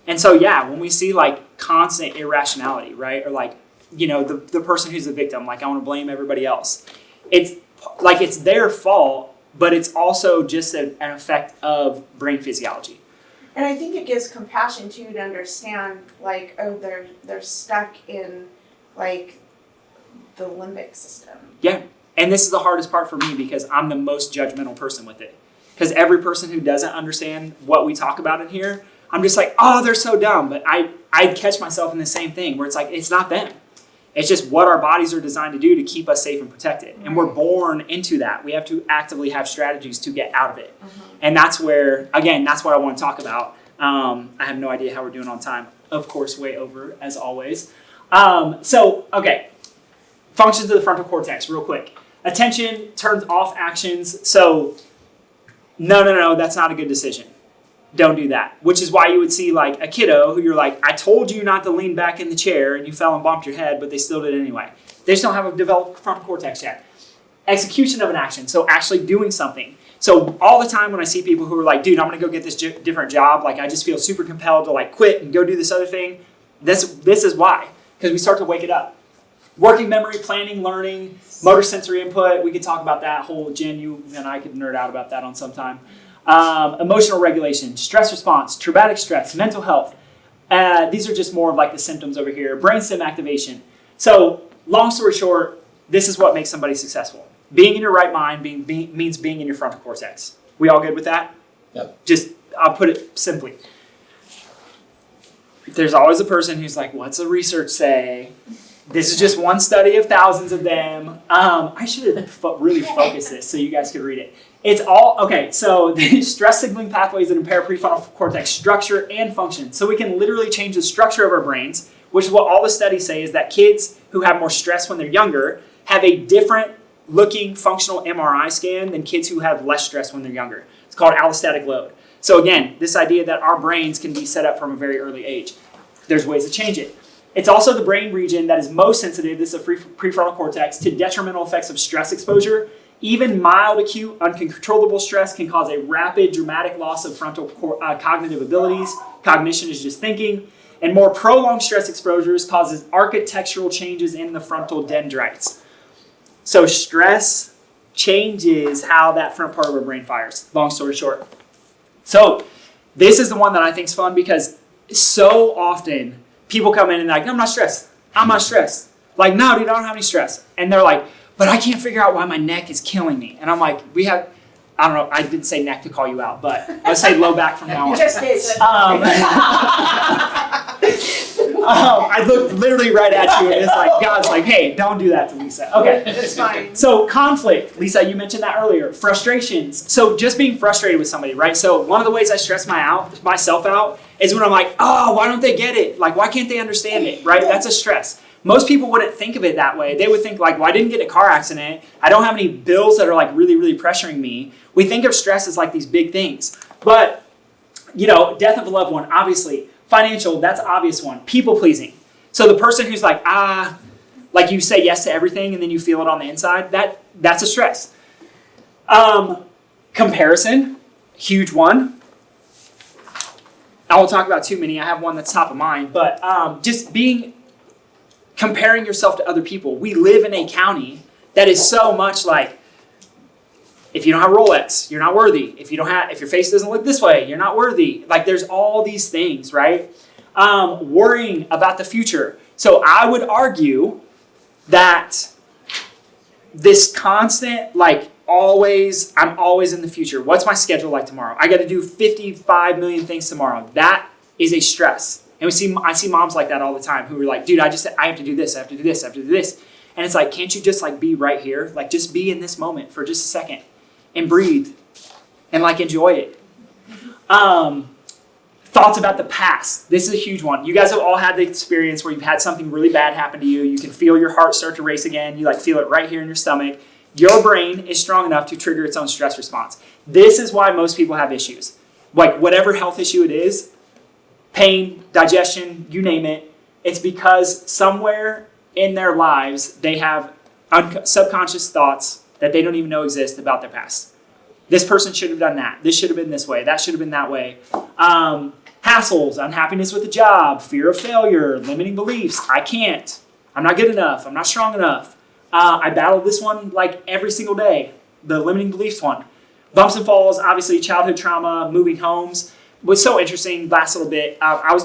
And so yeah, when we see like constant irrationality, right, or like the person who's the victim, like I want to blame everybody else. It's like it's their fault. But it's also just an effect of brain physiology. And I think it gives compassion too to understand, like, oh, they're stuck in like the limbic system. Yeah, and this is the hardest part for me because I'm the most judgmental person with it. Because every person who doesn't understand what we talk about in here, I'm just like, oh, they're so dumb. But I catch myself in the same thing where it's like, it's not them. It's just what our bodies are designed to do to keep us safe and protected. And we're born into that. We have to actively have strategies to get out of it. And that's where, again, that's what I want to talk about. I have no idea how we're doing on time. Of course, way over, as always. Okay. Functions of the frontal cortex, real quick. Attention turns off actions. So, no, that's not a good decision. Don't do that. Which is why you would see like a kiddo who you're like, I told you not to lean back in the chair and you fell and bumped your head, but they still did it anyway. They just don't have a developed frontal cortex yet. Execution of an action. So actually doing something. So all the time when I see people who are like, dude, I'm going to go get this different job. Like I just feel super compelled to like quit and go do this other thing. This is why. Because we start to wake it up. Working memory, planning, learning, motor sensory input. We could talk about that whole, Jen, you and I could nerd out about that on some time. Emotional regulation, stress response, traumatic stress, mental health. These are just more of like the symptoms over here. Brainstem activation. So long story short, this is what makes somebody successful. Being in your right mind means being in your frontal cortex. We all good with that? Yep. I'll put it simply. There's always a person who's like, what's the research say? This is just one study of thousands of them. I should have really focused this so you guys could read it. It's all, okay, so the stress signaling pathways that impair prefrontal cortex structure and function. So we can literally change the structure of our brains, which is what all the studies say is that kids who have more stress when they're younger have a different looking functional MRI scan than kids who have less stress when they're younger. It's called allostatic load. So again, this idea that our brains can be set up from a very early age. There's ways to change it. It's also the brain region that is most sensitive, this is the prefrontal cortex, to detrimental effects of stress exposure. Even mild, acute, uncontrollable stress can cause a rapid, dramatic loss of frontal cognitive abilities. Cognition is just thinking. And more prolonged stress exposures causes architectural changes in the frontal dendrites. So stress changes how that front part of our brain fires. Long story short. So this is the one that I think is fun because so often people come in and they're like, I'm not stressed. I'm not stressed. Like, no, dude, I don't have any stress. And they're like, but I can't figure out why my neck is killing me. And I'm like, I don't know, I didn't say neck to call you out, but let's say low back from now on. You just did. I looked literally right at you and it's like, God's like, hey, don't do that to Lisa. Okay. It's fine. So conflict, Lisa, you mentioned that earlier. Frustrations. So just being frustrated with somebody, right? So one of the ways I stress myself out is when I'm like, oh, why don't they get it? Like, why can't they understand it, right? That's a stress. Most people wouldn't think of it that way. They would think like, well, I didn't get in a car accident. I don't have any bills that are like really, really pressuring me. We think of stress as like these big things. But, death of a loved one, obviously. Financial, that's an obvious one. People pleasing. So the person who's like, like you say yes to everything and then you feel it on the inside, that's a stress. Comparison, huge one. I won't talk about too many. I have one that's top of mind. But just comparing yourself to other people. We live in a county that is so much like, if you don't have a Rolex, you're not worthy. If your face doesn't look this way, you're not worthy. Like there's all these things, right? Worrying about the future. So I would argue that this constant, like I'm always in the future. What's my schedule like tomorrow? I got to do 55 million things tomorrow. That is a stress. And I see moms like that all the time who are like, dude, I have to do this, I have to do this, I have to do this. And it's like, can't you just like be right here? Like just be in this moment for just a second and breathe and like enjoy it. Thoughts about the past. This is a huge one. You guys have all had the experience where you've had something really bad happen to you. You can feel your heart start to race again. You like feel it right here in your stomach. Your brain is strong enough to trigger its own stress response. This is why most people have issues. Like whatever health issue it is, pain, digestion, you name it, it's because somewhere in their lives they have subconscious thoughts that they don't even know exist about their past. This person should have done that. This should have been this way. That should have been that way. Hassles, unhappiness with the job, fear of failure, limiting beliefs. I can't. I'm not good enough. I'm not strong enough. I battled this one like every single day, the limiting beliefs one. Bumps and falls, obviously childhood trauma, moving homes. What's so interesting, last little bit, I was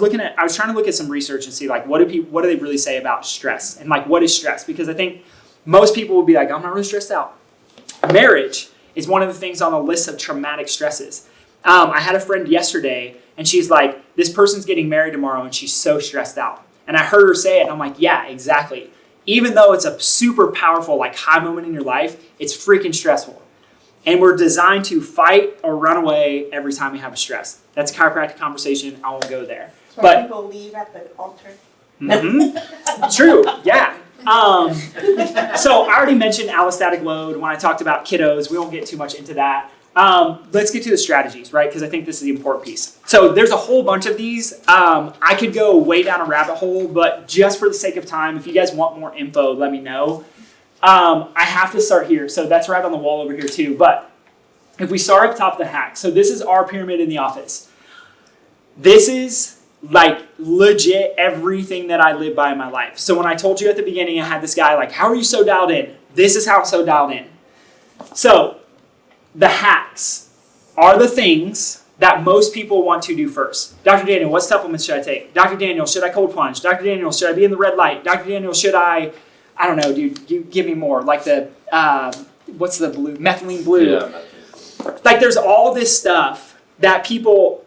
trying to look at some research and see like what do they really say about stress and like what is stress? Because I think most people would be like, I'm not really stressed out. Marriage is one of the things on the list of traumatic stresses. I had a friend yesterday and she's like, this person's getting married tomorrow and she's so stressed out. And I heard her say it and I'm like, yeah, exactly. Even though it's a super powerful like high moment in your life, it's freaking stressful. And we're designed to fight or run away every time we have a stress. That's a chiropractic conversation. I won't go there. That's why people leave at the altar. Mm-hmm. True, yeah. So I already mentioned allostatic load when I talked about kiddos. We won't get too much into that. Let's get to the strategies, right? Because I think this is the important piece. So there's a whole bunch of these. I could go way down a rabbit hole, but just for the sake of time, if you guys want more info, let me know. I have to start here. So that's right on the wall over here too. But if we start up top of the hack, so this is our pyramid in the office. This is like legit everything that I live by in my life. So when I told you at the beginning, I had this guy like, how are you so dialed in? This is how I'm so dialed in. So the hacks are the things that most people want to do first. Dr. Daniel, what supplements should I take? Dr. Daniel, should I cold plunge? Dr. Daniel, should I be in the red light? Dr. Daniel, should I don't know, dude, you give me more. Like the, what's the blue? Methylene blue. Yeah, like there's all this stuff that people,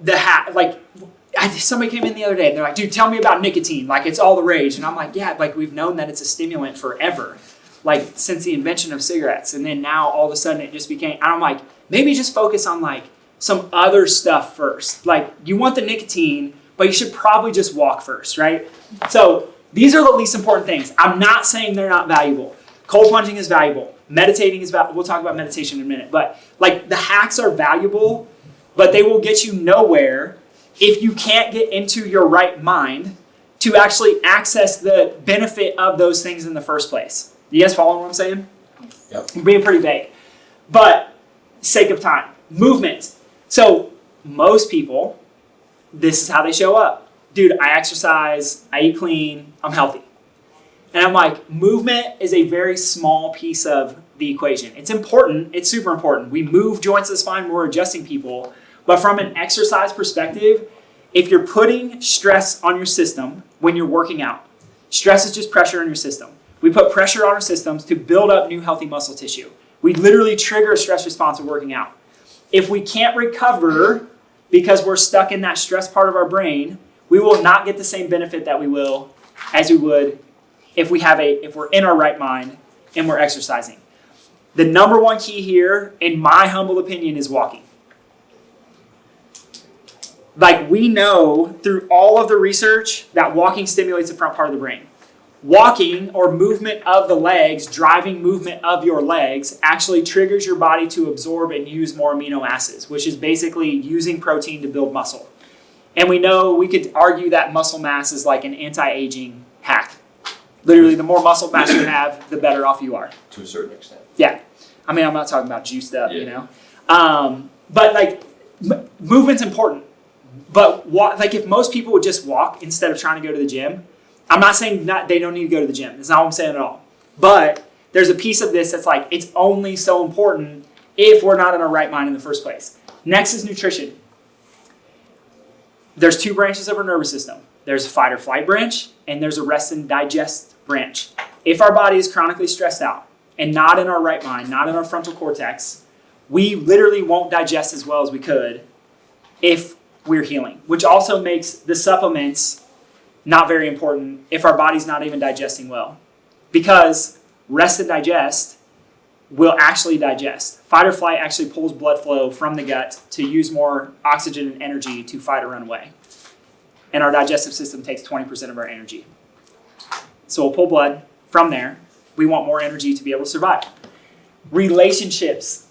somebody came in the other day and they're like, dude, tell me about nicotine. Like it's all the rage. And I'm like, yeah, like we've known that it's a stimulant forever. Like since the invention of cigarettes. And then now all of a sudden it just became, and I'm like, maybe just focus on like some other stuff first. Like you want the nicotine, but you should probably just walk first, right? So these are the least important things. I'm not saying they're not valuable. Cold plunging is valuable. Meditating is valuable. We'll talk about meditation in a minute. But like the hacks are valuable, but they will get you nowhere if you can't get into your right mind to actually access the benefit of those things in the first place. You guys following what I'm saying? Yep. I'm being pretty vague. But sake of time. Movement. So most people, this is how they show up. Dude, I exercise, I eat clean, I'm healthy. And I'm like, movement is a very small piece of the equation. It's important, it's super important. We move joints of the spine when we're adjusting people. But from an exercise perspective, if you're putting stress on your system when you're working out, stress is just pressure in your system. We put pressure on our systems to build up new healthy muscle tissue. We literally trigger a stress response of working out. If we can't recover because we're stuck in that stress part of our brain, we will not get the same benefit that we will as we would if we're in our right mind and we're exercising. The number one key here, in my humble opinion, is walking. Like we know through all of the research that walking stimulates the front part of the brain. Walking or movement of the legs, driving movement of your legs, actually triggers your body to absorb and use more amino acids, which is basically using protein to build muscle. And we know we could argue that muscle mass is like an anti-aging hack. Literally, the more muscle mass you have, the better off you are. To a certain extent. Yeah. I mean, I'm not talking about juiced up, Yeah. you know. But like, movement's important. But like, if most people would just walk instead of trying to go to the gym, I'm not saying they don't need to go to the gym. That's not what I'm saying at all. But there's a piece of this that's like, it's only so important if we're not in our right mind in the first place. Next is nutrition. There's two branches of our nervous system. There's a fight or flight branch, and there's a rest and digest branch. If our body is chronically stressed out and not in our right mind, not in our frontal cortex, we literally won't digest as well as we could if we're healing, which also makes the supplements not very important if our body's not even digesting well. Because rest and digest will actually digest. Fight or flight actually pulls blood flow from the gut to use more oxygen and energy to fight or run away. And our digestive system takes 20% of our energy. So we'll pull blood from there. We want more energy to be able to survive. Relationships.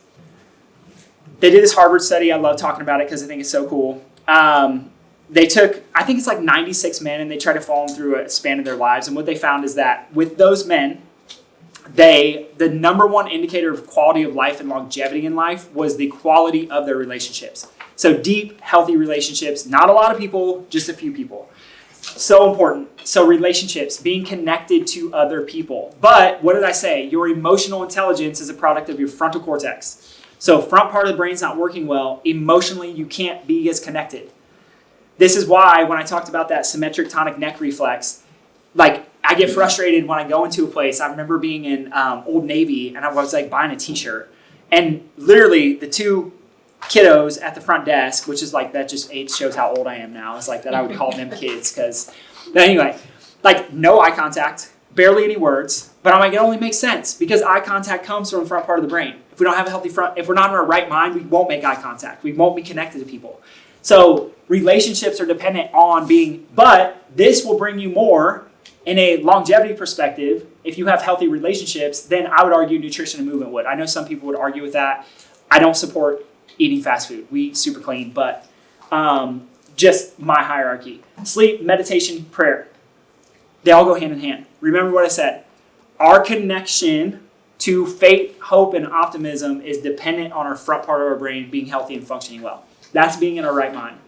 They did this Harvard study. I love talking about it because I think it's so cool. They took, I think it's like 96 men, and they tried to follow them through a span of their lives. And what they found is that with those men, the number one indicator of quality of life and longevity in life was the quality of their relationships. So deep, healthy relationships, not a lot of people, just a few people. So important. So relationships, being connected to other people. But what did I say? Your emotional intelligence is a product of your frontal cortex. So front part of the brain's not working well. Emotionally, you can't be as connected. This is why when I talked about that symmetric tonic neck reflex, like I get frustrated when I go into a place. I remember being in Old Navy, and I was like buying a t-shirt. And literally the two kiddos at the front desk, which is like, that just shows how old I am now. It's like that I would call them kids but anyway, like no eye contact, barely any words. But I'm like, it only makes sense because eye contact comes from the front part of the brain. If we don't have a healthy front, if we're not in our right mind, we won't make eye contact. We won't be connected to people. So relationships are dependent on but this will bring you more in a longevity perspective. If you have healthy relationships, then I would argue nutrition and movement would. I know some people would argue with that. I don't support eating fast food. We eat super clean, but just my hierarchy. Sleep, meditation, prayer. They all go hand in hand. Remember what I said. Our connection to faith, hope, and optimism is dependent on our front part of our brain being healthy and functioning well. That's being in our right mind.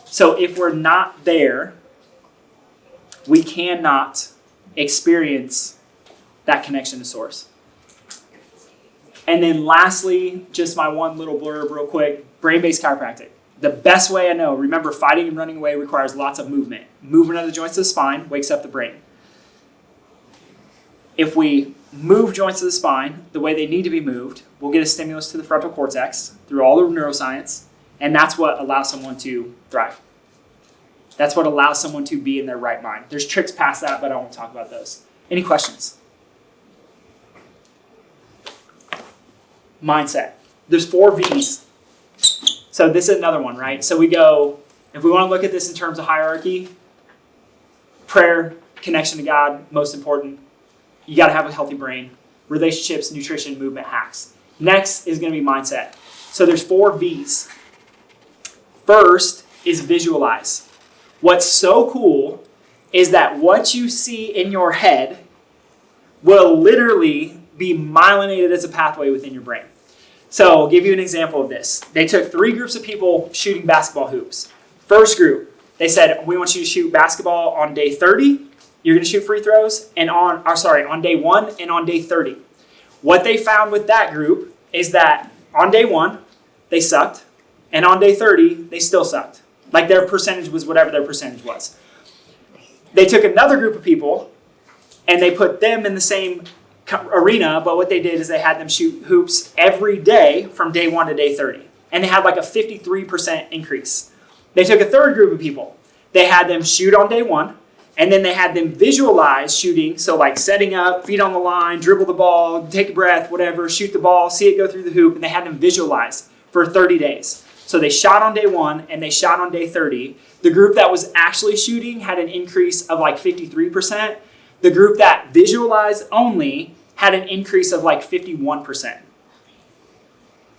So if we're not there, we cannot experience that connection to source. And then lastly, just my one little blurb real quick, brain-based chiropractic. The best way I know, remember, fighting and running away requires lots of movement. Movement of the joints of the spine wakes up the brain. If we move joints of the spine the way they need to be moved, we'll get a stimulus to the frontal cortex through all the neuroscience, and that's what allows someone to thrive. That's what allows someone to be in their right mind. There's tricks past that, but I won't talk about those. Any questions? Mindset. there's 4 V's. So this is another one, right? So we go, if we want to look at this in terms of hierarchy, prayer, connection to God, most important. You got to have a healthy brain. Relationships, nutrition, movement, hacks. Next is going to be mindset. So there's 4 V's. First is visualize. What's so cool is that what you see in your head will literally be myelinated as a pathway within your brain. So I'll give you an example of this. They took 3 groups of people shooting basketball hoops. First group, they said, we want you to shoot basketball on day 30. You're going to shoot free throws on day 1 and on day 30. What they found with that group is that on day 1, they sucked. And on day 30, they still sucked. Like their percentage was whatever their percentage was. They took another group of people and they put them in the same arena, but what they did is they had them shoot hoops every day from day 1 to day 30. And they had like a 53% increase. They took a third group of people. They had them shoot on day 1, and then they had them visualize shooting. So like setting up, feet on the line, dribble the ball, take a breath, whatever, shoot the ball, see it go through the hoop, and they had them visualize for 30 days. So they shot on day 1 and they shot on day 30. The group that was actually shooting had an increase of like 53%. The group that visualized only had an increase of like 51%.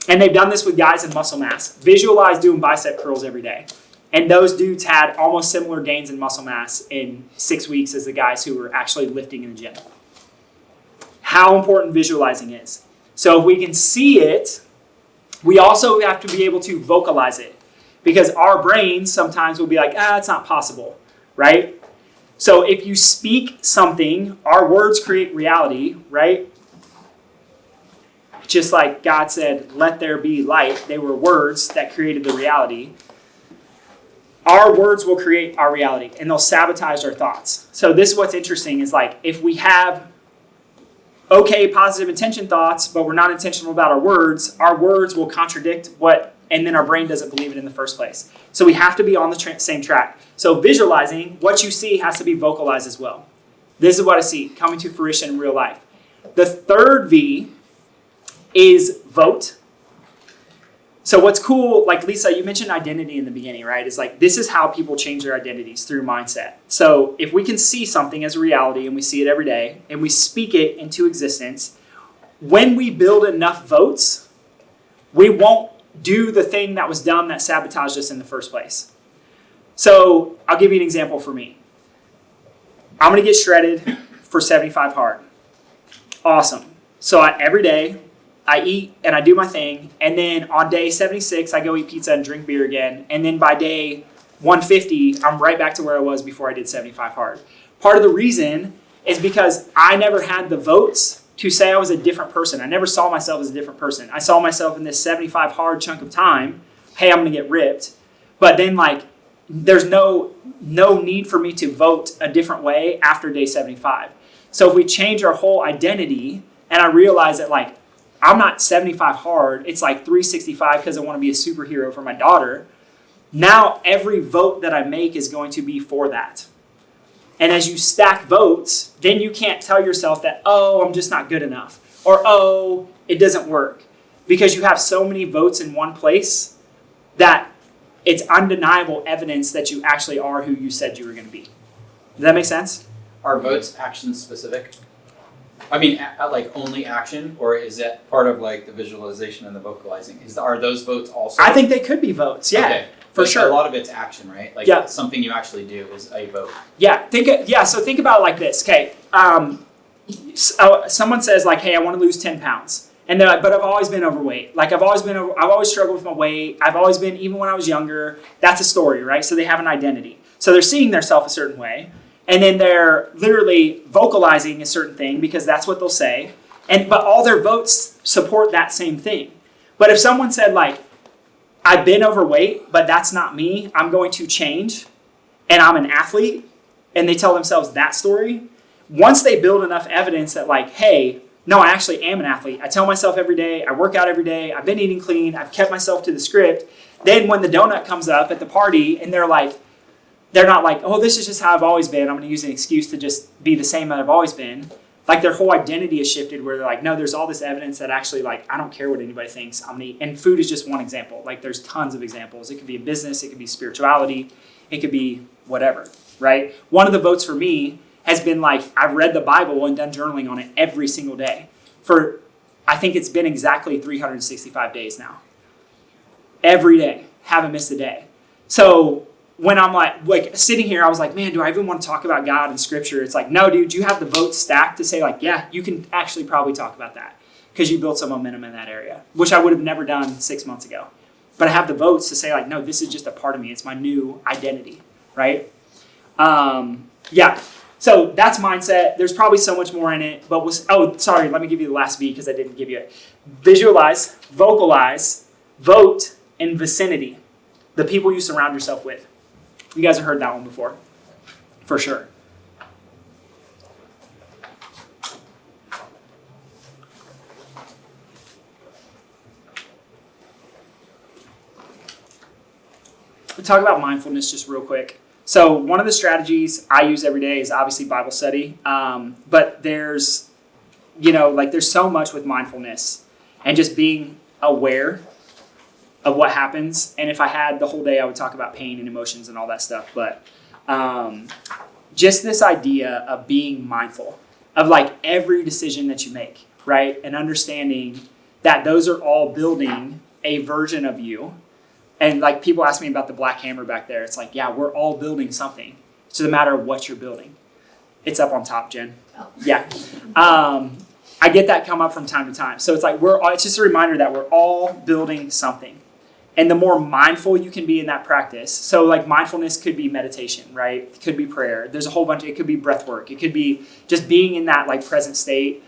And they've done this with guys in muscle mass. Visualize doing bicep curls every day. And those dudes had almost similar gains in muscle mass in 6 weeks as the guys who were actually lifting in the gym. How important visualizing is. So if we can see it, we also have to be able to vocalize it. Because our brains sometimes will be like, it's not possible, right? So if you speak something, our words create reality, right? Just like God said, let there be light. They were words that created the reality. Our words will create our reality, and they'll sabotage our thoughts. So this is what's interesting is like, if we have okay, positive intention thoughts, but we're not intentional about our words will contradict and then our brain doesn't believe it in the first place. So we have to be on the same track. So visualizing, what you see has to be vocalized as well. This is what I see coming to fruition in real life. The third V is vote. So what's cool, like Lisa, you mentioned identity in the beginning, right? It's like, this is how people change their identities through mindset. So if we can see something as a reality and we see it every day and we speak it into existence, when we build enough votes, we won't do the thing that was done that sabotaged us in the first place. So I'll give you an example for me. I'm going to get shredded for 75 hard. Awesome. So every day, I eat and I do my thing, and then on day 76, I go eat pizza and drink beer again, and then by day 150, I'm right back to where I was before I did 75 hard. Part of the reason is because I never had the votes to say I was a different person. I never saw myself as a different person. I saw myself in this 75 hard chunk of time, hey, I'm going to get ripped, but then like there's no need for me to vote a different way after day 75. So if we change our whole identity, and I realize that like, I'm not 75 hard, it's like 365 because I want to be a superhero for my daughter. Now every vote that I make is going to be for that. And as you stack votes, then you can't tell yourself that, I'm just not good enough. Or, it doesn't work. Because you have so many votes in one place that it's undeniable evidence that you actually are who you said you were going to be. Does that make sense? Are votes action specific? I mean, like only action, or is that part of like the visualization and the vocalizing? Are those votes also? I think they could be votes, yeah, okay. For but sure. A lot of it's action, right? Like something you actually do is a vote. Yeah, so think about it like this, okay? Someone says like, hey, I want to lose 10 pounds. And they're like, but I've always been overweight. Like I've always struggled with my weight. I've always been, even when I was younger. That's a story, right? So they have an identity. So they're seeing themselves a certain way. And then they're literally vocalizing a certain thing because that's what they'll say. But all their votes support that same thing. But if someone said like, I've been overweight, but that's not me, I'm going to change, and I'm an athlete, and they tell themselves that story, once they build enough evidence that like, hey, no, I actually am an athlete. I tell myself every day, I work out every day, I've been eating clean, I've kept myself to the script. Then when the donut comes up at the party and they're not like, this is just how I've always been, I'm going to use an excuse to just be the same that I've always been. Like their whole identity is shifted where they're like, no, there's all this evidence that actually like, I don't care what anybody thinks, I'm gonna eat. And food is just one example. Like there's tons of examples. It could be a business, it could be spirituality, it could be whatever, right? One of the votes for me has been like, I've read the Bible and done journaling on it every single day for, I think it's been exactly 365 days now. Every day, haven't missed a day. So when I'm like sitting here, I was like, man, do I even want to talk about God and scripture? It's like, no, dude, you have the votes stacked to say like, yeah, you can actually probably talk about that because you built some momentum in that area, which I would have never done 6 months ago. But I have the votes to say like, no, this is just a part of me. It's my new identity, right? Yeah. So that's mindset. There's probably so much more in it, but let me give you the last V because I didn't give you it. Visualize, vocalize, vote, and vicinity. The people you surround yourself with. You guys have heard that one before, for sure. We'll talk about mindfulness just real quick. So one of the strategies I use every day is obviously Bible study, but there's so much with mindfulness and just being aware of what happens. And if I had the whole day, I would talk about pain and emotions and all that stuff. But just this idea of being mindful of like every decision that you make, right? And understanding that those are all building a version of you. And like people ask me about the black hammer back there. It's like, yeah, we're all building something. It's just a matter of what you're building. It's up on top, Jen. Oh. Yeah. I get that come up from time to time. So it's like it's just a reminder that we're all building something. And the more mindful you can be in that practice, so like mindfulness could be meditation, right? It could be prayer. There's a whole bunch. It could be breath work. It could be just being in that like present state.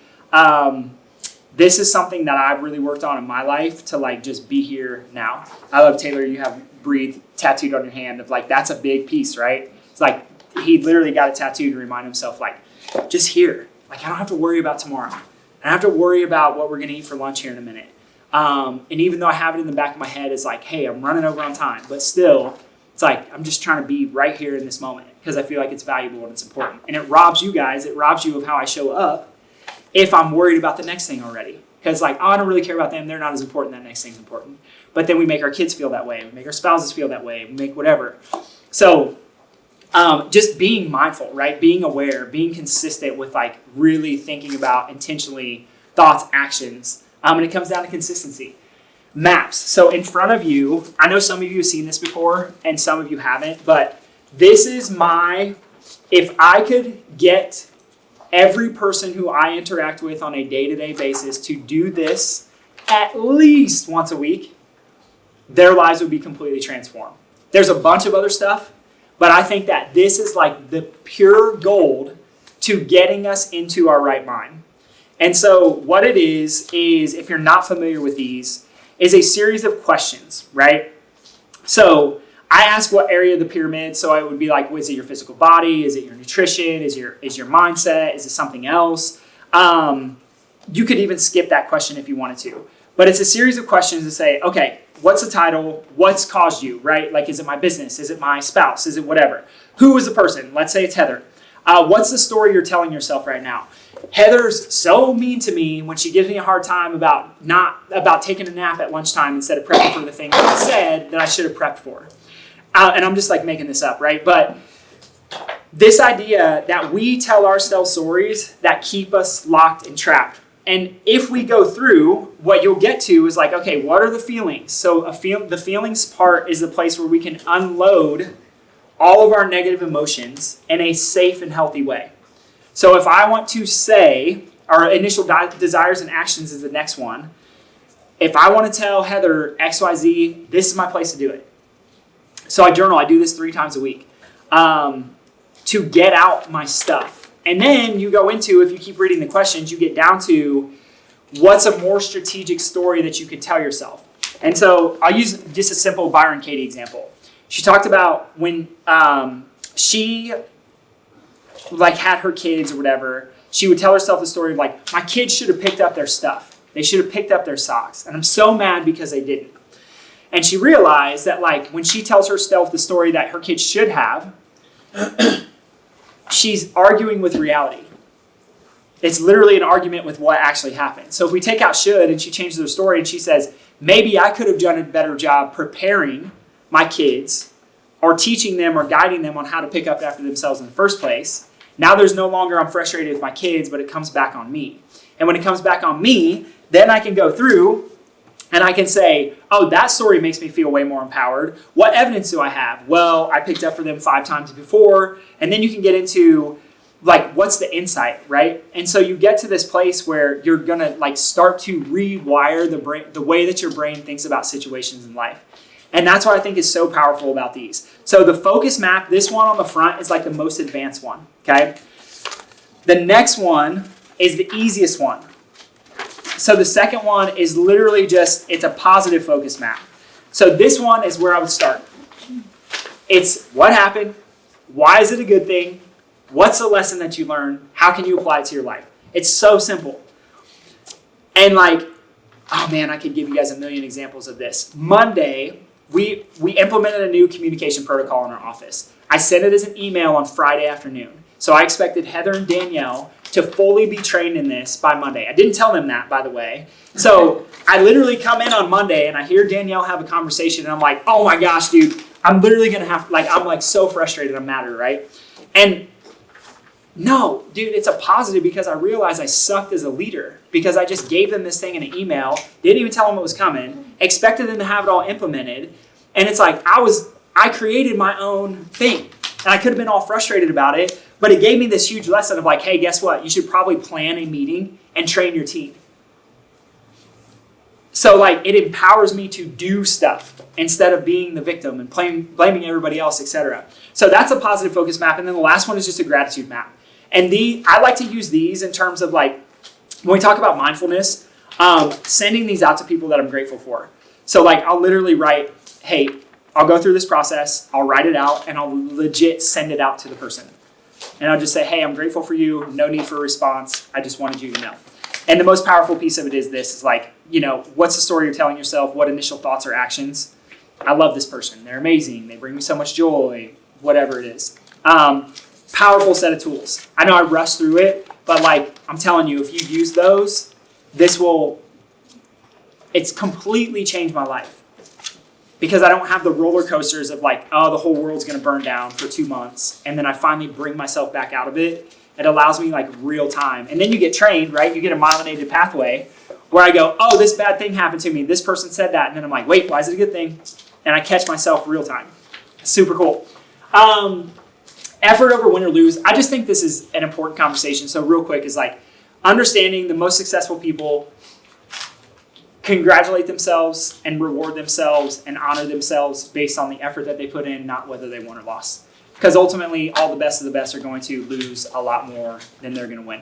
This is something that I've really worked on in my life to like just be here now. I love Taylor. You have breathe tattooed on your hand of like, that's a big piece, right? It's like he literally got it tattooed to remind himself like, just here. Like I don't have to worry about tomorrow. I don't have to worry about what we're going to eat for lunch here in a minute. And even though I have it in the back of my head, it's like, hey, I'm running over on time. But still, it's like, I'm just trying to be right here in this moment because I feel like it's valuable and it's important. And it robs you of how I show up if I'm worried about the next thing already. Because like, oh, I don't really care about them. They're not as important. That next thing's important. But then we make our kids feel that way. We make our spouses feel that way. We make whatever. So just being mindful, right? Being aware, being consistent with like really thinking about intentionally thoughts, actions. And it comes down to consistency. Maps. So in front of you, I know some of you have seen this before and some of you haven't, but this is if I could get every person who I interact with on a day-to-day basis to do this at least once a week, their lives would be completely transformed. There's a bunch of other stuff, but I think that this is like the pure gold to getting us into our right mind. And so what it is if you're not familiar with these, is a series of questions, right? So I ask what area of the pyramid, so I would be like, is it your physical body? Is it your nutrition? Is your mindset? Is it something else? You could even skip that question if you wanted to. But it's a series of questions to say, okay, what's the title? What's caused you, right? Like, is it my business? Is it my spouse? Is it whatever? Who is the person? Let's say it's Heather. What's the story you're telling yourself right now? Heather's so mean to me when she gives me a hard time about taking a nap at lunchtime instead of prepping for the thing that I said that I should have prepped for. And I'm just like making this up, right? But this idea that we tell ourselves stories that keep us locked and trapped. And if we go through, what you'll get to is like, okay, what are the feelings? So the feelings part is the place where we can unload all of our negative emotions in a safe and healthy way. So if I want to say, our initial desires and actions is the next one. If I want to tell Heather XYZ, this is my place to do it. So I journal. I do this 3 times a week to get out my stuff. And then you go into, if you keep reading the questions, you get down to what's a more strategic story that you could tell yourself. And so I'll use just a simple Byron Katie example. She talked about when she like had her kids or whatever, she would tell herself the story of like, my kids should have picked up their stuff. They should have picked up their socks. And I'm so mad because they didn't. And she realized that like when she tells herself the story that her kids should have, she's arguing with reality. It's literally an argument with what actually happened. So if we take out should and she changes her story and she says, maybe I could have done a better job preparing my kids or teaching them or guiding them on how to pick up after themselves in the first place. Now there's no longer I'm frustrated with my kids, but it comes back on me. And when it comes back on me, then I can go through and I can say, oh, that story makes me feel way more empowered. What evidence do I have? Well, I picked up for them 5 times before. And then you can get into like, what's the insight, right? And so you get to this place where you're going to like start to rewire the brain, the way that your brain thinks about situations in life. And that's what I think is so powerful about these. So the focus map, this one on the front is like the most advanced one, okay? The next one is the easiest one. So the second one is literally just, it's a positive focus map. So this one is where I would start. It's what happened, why is it a good thing, what's the lesson that you learned, how can you apply it to your life? It's so simple. And like, oh man, I could give you guys a million examples of this. Monday, we implemented a new communication protocol in our office. I sent it as an email on Friday afternoon. So I expected Heather and Danielle to fully be trained in this by Monday. I didn't tell them that, by the way. So I literally come in on Monday and I hear Danielle have a conversation and I'm like, oh my gosh, dude, I'm literally going to have, like, I'm like so frustrated, I'm mad at her, right? And no, dude, it's a positive because I realized I sucked as a leader because I just gave them this thing in an email, didn't even tell them it was coming, expected them to have it all implemented. And it's like, I created my own thing and I could have been all frustrated about it, but it gave me this huge lesson of like, hey, guess what? You should probably plan a meeting and train your team. So like, it empowers me to do stuff instead of being the victim and blaming everybody else, etc. So that's a positive focus map. And then the last one is just a gratitude map. And I like to use these in terms of like, when we talk about mindfulness, sending these out to people that I'm grateful for. So like, I'll literally write, hey, I'll go through this process, I'll write it out, and I'll legit send it out to the person. And I'll just say, hey, I'm grateful for you, no need for a response, I just wanted you to know. And the most powerful piece of it is this, is like, you know, what's the story you're telling yourself, what initial thoughts or actions? I love this person, they're amazing, they bring me so much joy, whatever it is. Powerful set of tools. I know I rushed through it, but like, I'm telling you, if you use those, it's completely changed my life. Because I don't have the roller coasters of like, oh, the whole world's going to burn down for 2 months. And then I finally bring myself back out of it. It allows me like real time. And then you get trained, right? You get a myelinated pathway where I go, oh, this bad thing happened to me. This person said that. And then I'm like, wait, why is it a good thing? And I catch myself real time. Super cool. Effort over win or lose. I just think this is an important conversation. So real quick is like understanding the most successful people congratulate themselves and reward themselves and honor themselves based on the effort that they put in, not whether they won or lost. Because ultimately, all the best of the best are going to lose a lot more than they're going to win.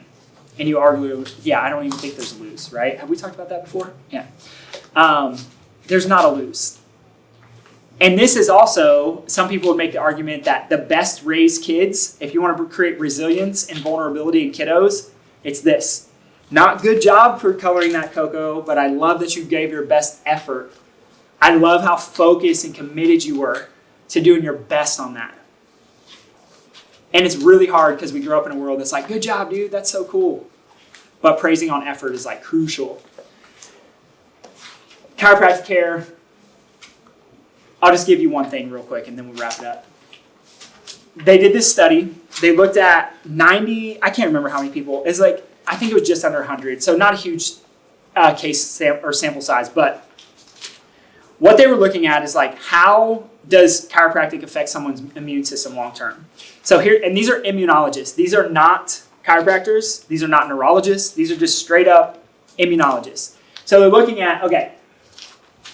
And you argue, yeah, I don't even think there's a lose, right? Have we talked about that before? Yeah. There's not a lose. And this is also, some people would make the argument that the best raised kids, if you want to create resilience and vulnerability in kiddos, it's this. Not good job for coloring that cocoa, but I love that you gave your best effort. I love how focused and committed you were to doing your best on that. And it's really hard because we grew up in a world that's like, good job, dude, that's so cool. But praising on effort is like crucial. Chiropractic care. I'll just give you one thing real quick and then we'll wrap it up. They did this study. They looked at 90, I can't remember how many people. It's like, I think it was just under 100. So not a huge sample size. But what they were looking at is like, how does chiropractic affect someone's immune system long term? So here, and these are immunologists. These are not chiropractors. These are not neurologists. These are just straight up immunologists. So they're looking at, okay,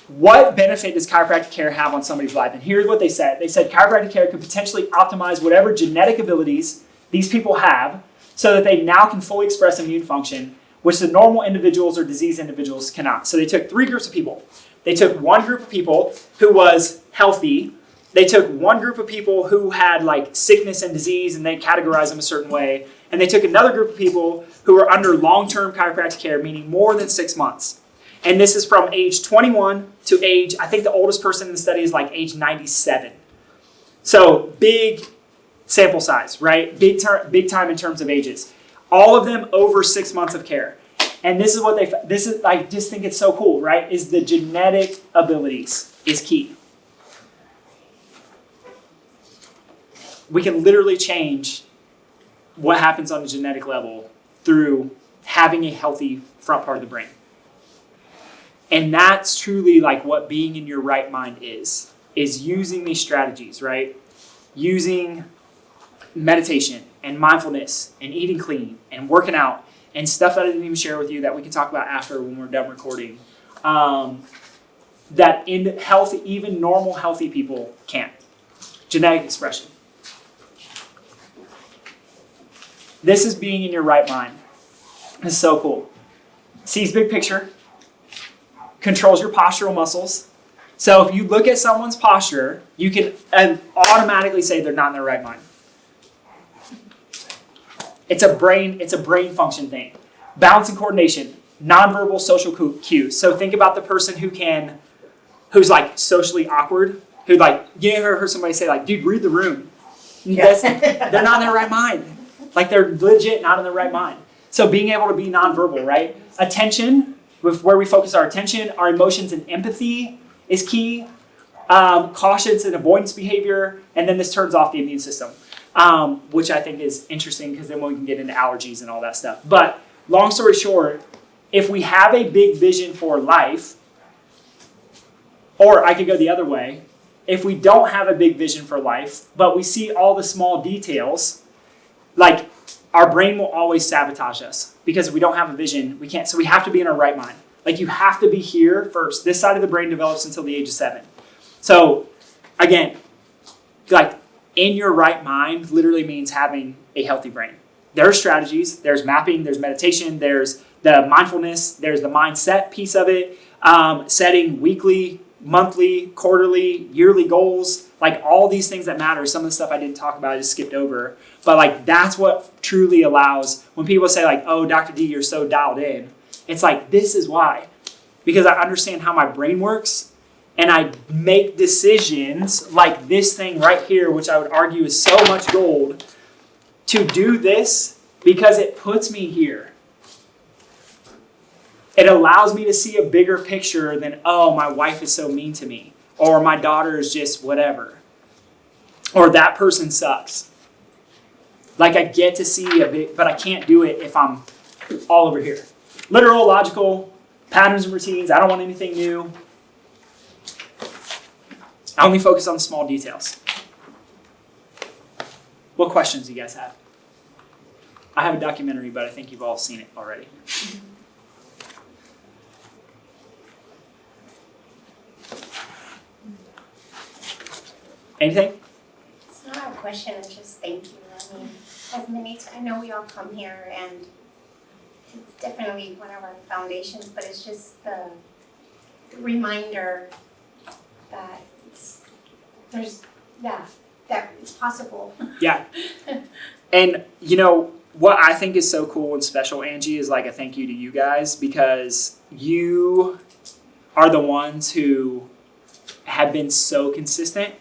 what benefit does chiropractic care have on somebody's life? And here's what they said. They said chiropractic care could potentially optimize whatever genetic abilities these people have so that they now can fully express immune function, which the normal individuals or diseased individuals cannot. So they took 3 groups of people. They took one group of people who was healthy. They took one group of people who had like sickness and disease and they categorized them a certain way. And they took another group of people who were under long-term chiropractic care, meaning more than 6 months. And this is from age 21 to age, I think the oldest person in the study is like age 97. So big sample size, right? Big time in terms of ages. All of them over 6 months of care. And this is what I just think it's so cool, right? Is the genetic abilities is key. We can literally change what happens on a genetic level through having a healthy front part of the brain. And that's truly like what being in your right mind is using these strategies, right? Using meditation and mindfulness and eating clean and working out and stuff that I didn't even share with you that we can talk about after when we're done recording. That in healthy, even normal healthy people can't. Genetic expression. This is being in your right mind. It's so cool. Sees big picture. Controls your postural muscles. So if you look at someone's posture, you can automatically say they're not in their right mind. It's a brain function thing. Balance and coordination, nonverbal social cues. So think about the person who's like socially awkward, who like, you ever heard somebody say like, dude, read the room. Yes. They're not in their right mind. Like they're legit not in their right mind. So being able to be nonverbal, right? Attention, with where we focus our attention, our emotions and empathy is key. Cautious and avoidance behavior, and then this turns off the immune system. Which I think is interesting because then we can get into allergies and all that stuff. But long story short, if we have a big vision for life, or I could go the other way, if we don't have a big vision for life, but we see all the small details, like our brain will always sabotage us because if we don't have a vision, we can't. So we have to be in our right mind. Like you have to be here first. This side of the brain develops until the age of 7. So again, like in your right mind literally means having a healthy brain. There are strategies, there's mapping, there's meditation, there's the mindfulness, there's the mindset piece of it, setting weekly, monthly, quarterly, yearly goals, like all these things that matter. Some of the stuff I didn't talk about, I just skipped over. But like that's what truly allows, when people say like, oh, Dr. D, you're so dialed in. It's like, this is why. Because I understand how my brain works and I make decisions like this thing right here, which I would argue is so much gold, to do this because it puts me here. It allows me to see a bigger picture than, oh, my wife is so mean to me, or my daughter is just whatever, or that person sucks. Like I get to see a big, but I can't do it if I'm all over here. Literal, logical, patterns and routines. I don't want anything new. I only focus on the small details. What questions do you guys have? I have a documentary, but I think you've all seen it already. Anything? It's not a question, it's just thank you. I mean, as many I know we all come here and it's definitely one of our foundations, but it's just the reminder that that it's possible. Yeah. And you know, what I think is so cool and special, Angie, is like a thank you to you guys because you are the ones who have been so consistent.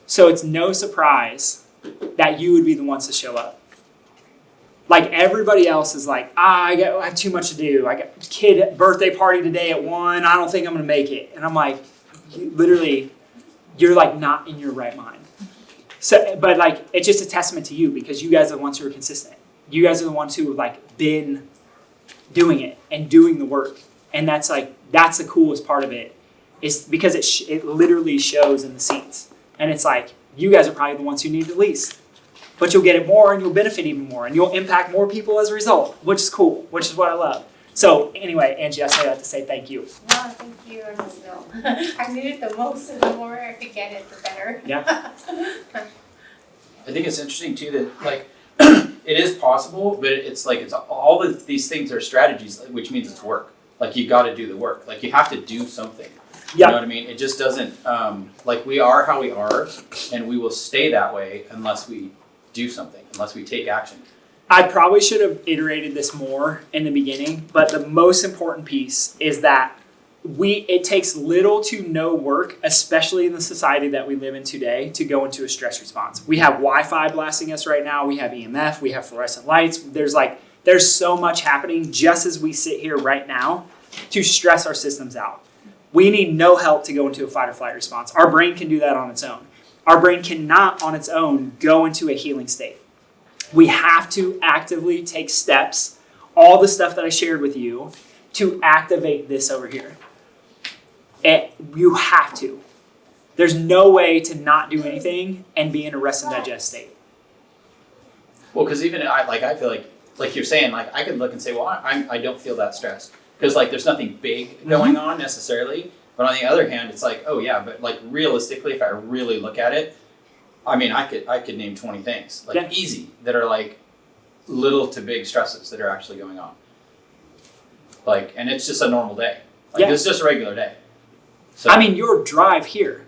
So it's no surprise that you would be the ones to show up. Like everybody else is like, I have too much to do. I got a kid birthday party today at 1. I don't think I'm going to make it. And I'm like, you're like not in your right mind. So, but like, it's just a testament to you because you guys are the ones who are consistent. You guys are the ones who have like been doing it and doing the work. And that's the coolest part of it is because it literally shows in the seats. And it's like, you guys are probably the ones who need it least. But you'll get it more and you'll benefit even more. And you'll impact more people as a result, which is cool, which is what I love. So anyway, Angie, I say that to say thank you. No, thank you. No. I need it the most, and the more I could get it, the better. Yeah. I think it's interesting too that like it is possible, but it's all of these things are strategies, which means it's work. Like you got to do the work. Like you have to do something. Yeah. You know what I mean? It just doesn't like we are how we are, and we will stay that way unless we do something, unless we take action. I probably should have iterated this more in the beginning, but the most important piece is that it takes little to no work, especially in the society that we live in today, to go into a stress response. We have Wi-Fi blasting us right now. We have EMF. We have fluorescent lights. There's There's so much happening just as we sit here right now to stress our systems out. We need no help to go into a fight or flight response. Our brain can do that on its own. Our brain cannot on its own go into a healing state. We have to actively take steps, all the stuff that I shared with you, to activate this over here. You have to. There's no way to not do anything and be in a rest and digest state. Well, because even I feel like you're saying, like I could look and say, well, I don't feel that stressed because like there's nothing big going on necessarily. But on the other hand, it's like, oh yeah, but like realistically, if I really look at it, I mean, I could name 20 things like easy that are like little to big stresses that are actually going on. Like, and it's just a normal day. Like it's just a regular day. So I mean, your drive here,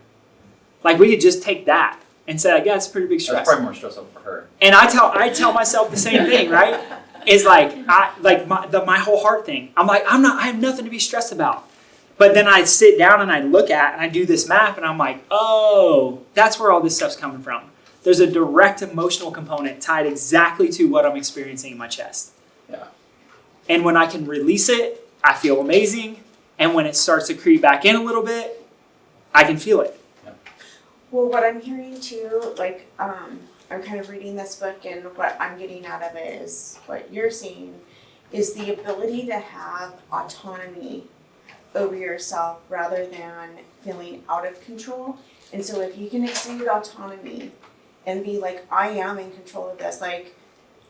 like we could just take that and say, like, yeah, it's a pretty big stress. that's probably more stressful for her. And I tell myself the same thing, right? It's like my whole heart thing. I'm like, I have nothing to be stressed about. But then I sit down and I look at and I do this map and I'm like, oh, that's where all this stuff's coming from. There's a direct emotional component tied exactly to what I'm experiencing in my chest. Yeah. And when I can release it, I feel amazing. And when it starts to creep back in a little bit, I can feel it. Well, what I'm hearing too, like, I'm kind of reading this book, and what I'm getting out of it is what you're seeing is the ability to have autonomy over yourself rather than feeling out of control. And so if you can exude autonomy and be like, I am in control of this, like,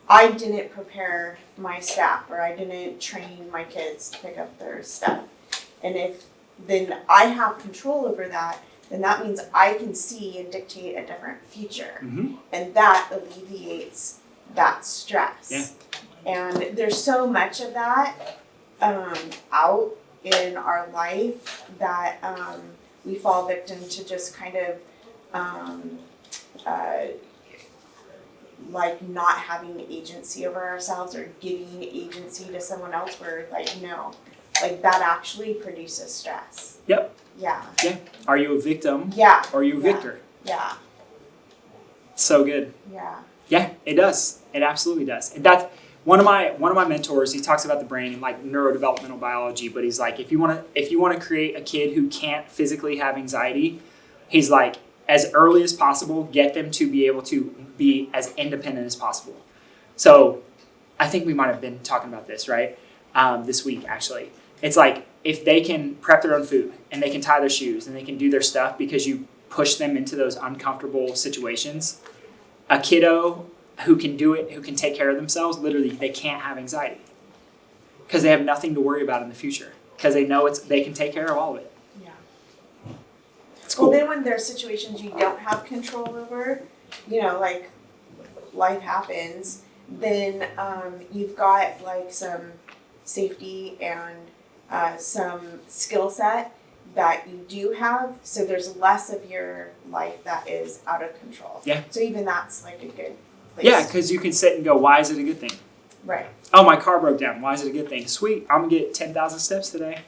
I didn't prepare my staff or I didn't train my kids to pick up their stuff. And if then I have control over that, then that means I can see and dictate a different future. Mm-hmm. And that alleviates that stress. Yeah. And there's so much of that out in our life that we fall victim to just kind of like not having agency over ourselves or giving agency to someone else where like, no, like that actually produces stress. Yep. Yeah. Are you a victim? Yeah. Or are you a victor? Yeah. So good. Yeah. Yeah, it does. It absolutely does. And that's one of my mentors. He talks about the brain and like neurodevelopmental biology, but he's like, if you want to create a kid who can't physically have anxiety, he's like, as early as possible, get them to be able to be as independent as possible. So, I think we might have been talking about this, right? This week actually. It's like if they can prep their own food and they can tie their shoes and they can do their stuff because you push them into those uncomfortable situations. A kiddo who can do it, who can take care of themselves, literally they can't have anxiety because they have nothing to worry about in the future because they know they can take care of all of it. Yeah. It's cool. Well, then when there's situations you don't have control over, you know, like life happens, then you've got like some safety and some skill set that you do have, so there's less of your life that is out of control. Yeah. So even that's like a good place. Yeah, because you can sit and go, why is it a good thing? Right. Oh, my car broke down. Why is it a good thing? Sweet, I'm going to get 10,000 steps today.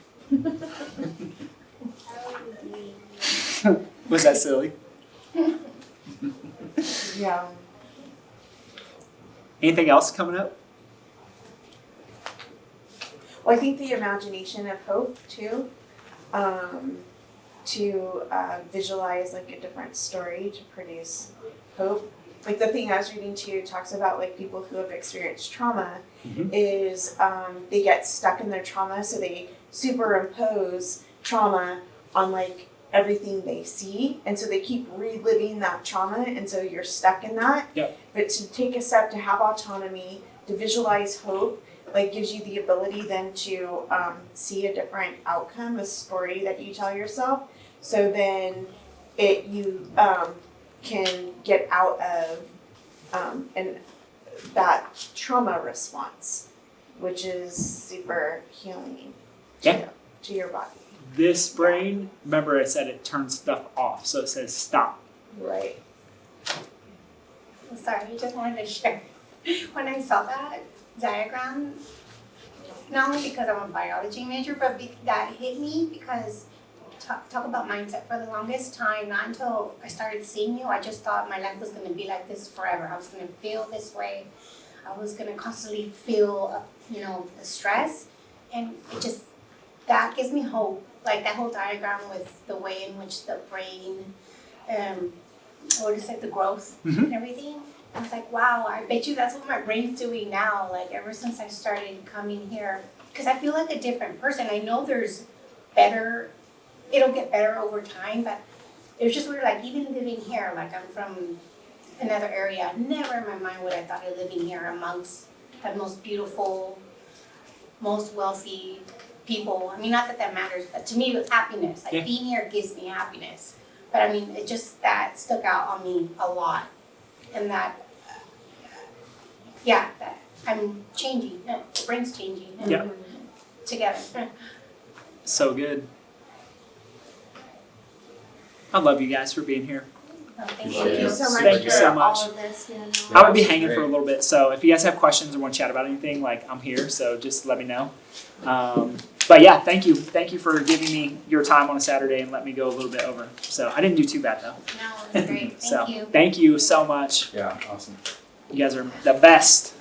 Was that silly? Yeah. Anything else coming up? Well, I think the imagination of hope too, to visualize like a different story to produce hope. Like the thing I was reading too talks about like people who have experienced trauma is they get stuck in their trauma, so they superimpose trauma on like everything they see, and so they keep reliving that trauma, and so you're stuck in that. Yep. But to take a step to have autonomy, to visualize hope, like gives you the ability then to see a different outcome, a story that you tell yourself. So then you can get out of that trauma response, which is super healing to your body. This brain, remember I said it turns stuff off, so it says stop. Right. I'm sorry, I just wanted to share. When I saw that diagram, not only because I'm a biology major, but that hit me because talk about mindset. For the longest time, not until I started seeing you, I just thought my life was going to be like this forever. I was going to feel this way. I was gonna constantly feel, the stress. And it just, that gives me hope. Like that whole diagram with the way in which the brain, or just like the growth and everything. I was like, wow, I bet you that's what my brain's doing now. Like ever since I started coming here, because I feel like a different person. I know there's better, it'll get better over time, but it was just weird, like even living here, like I'm from another area, never in my mind would I thought of living here amongst the most beautiful, most wealthy people. I mean, not that that matters, but to me it was happiness. Like being here gives me happiness. But I mean, it just, that stuck out on me a lot. And that, that I'm changing, the brain's changing. And together. So good. I love you guys for being here. Oh, thank Thank you. you so much Thank for you so much. all of this, Daniel. I would be Yeah, hanging great. for a little bit, so if you guys have questions or want to chat about anything, like I'm here, so just let me know. But yeah, thank you. Thank you for giving me your time on a Saturday and let me go a little bit over. So I didn't do too bad though. No, it was great. So Thank you. thank you so much. Yeah, awesome. You guys are the best.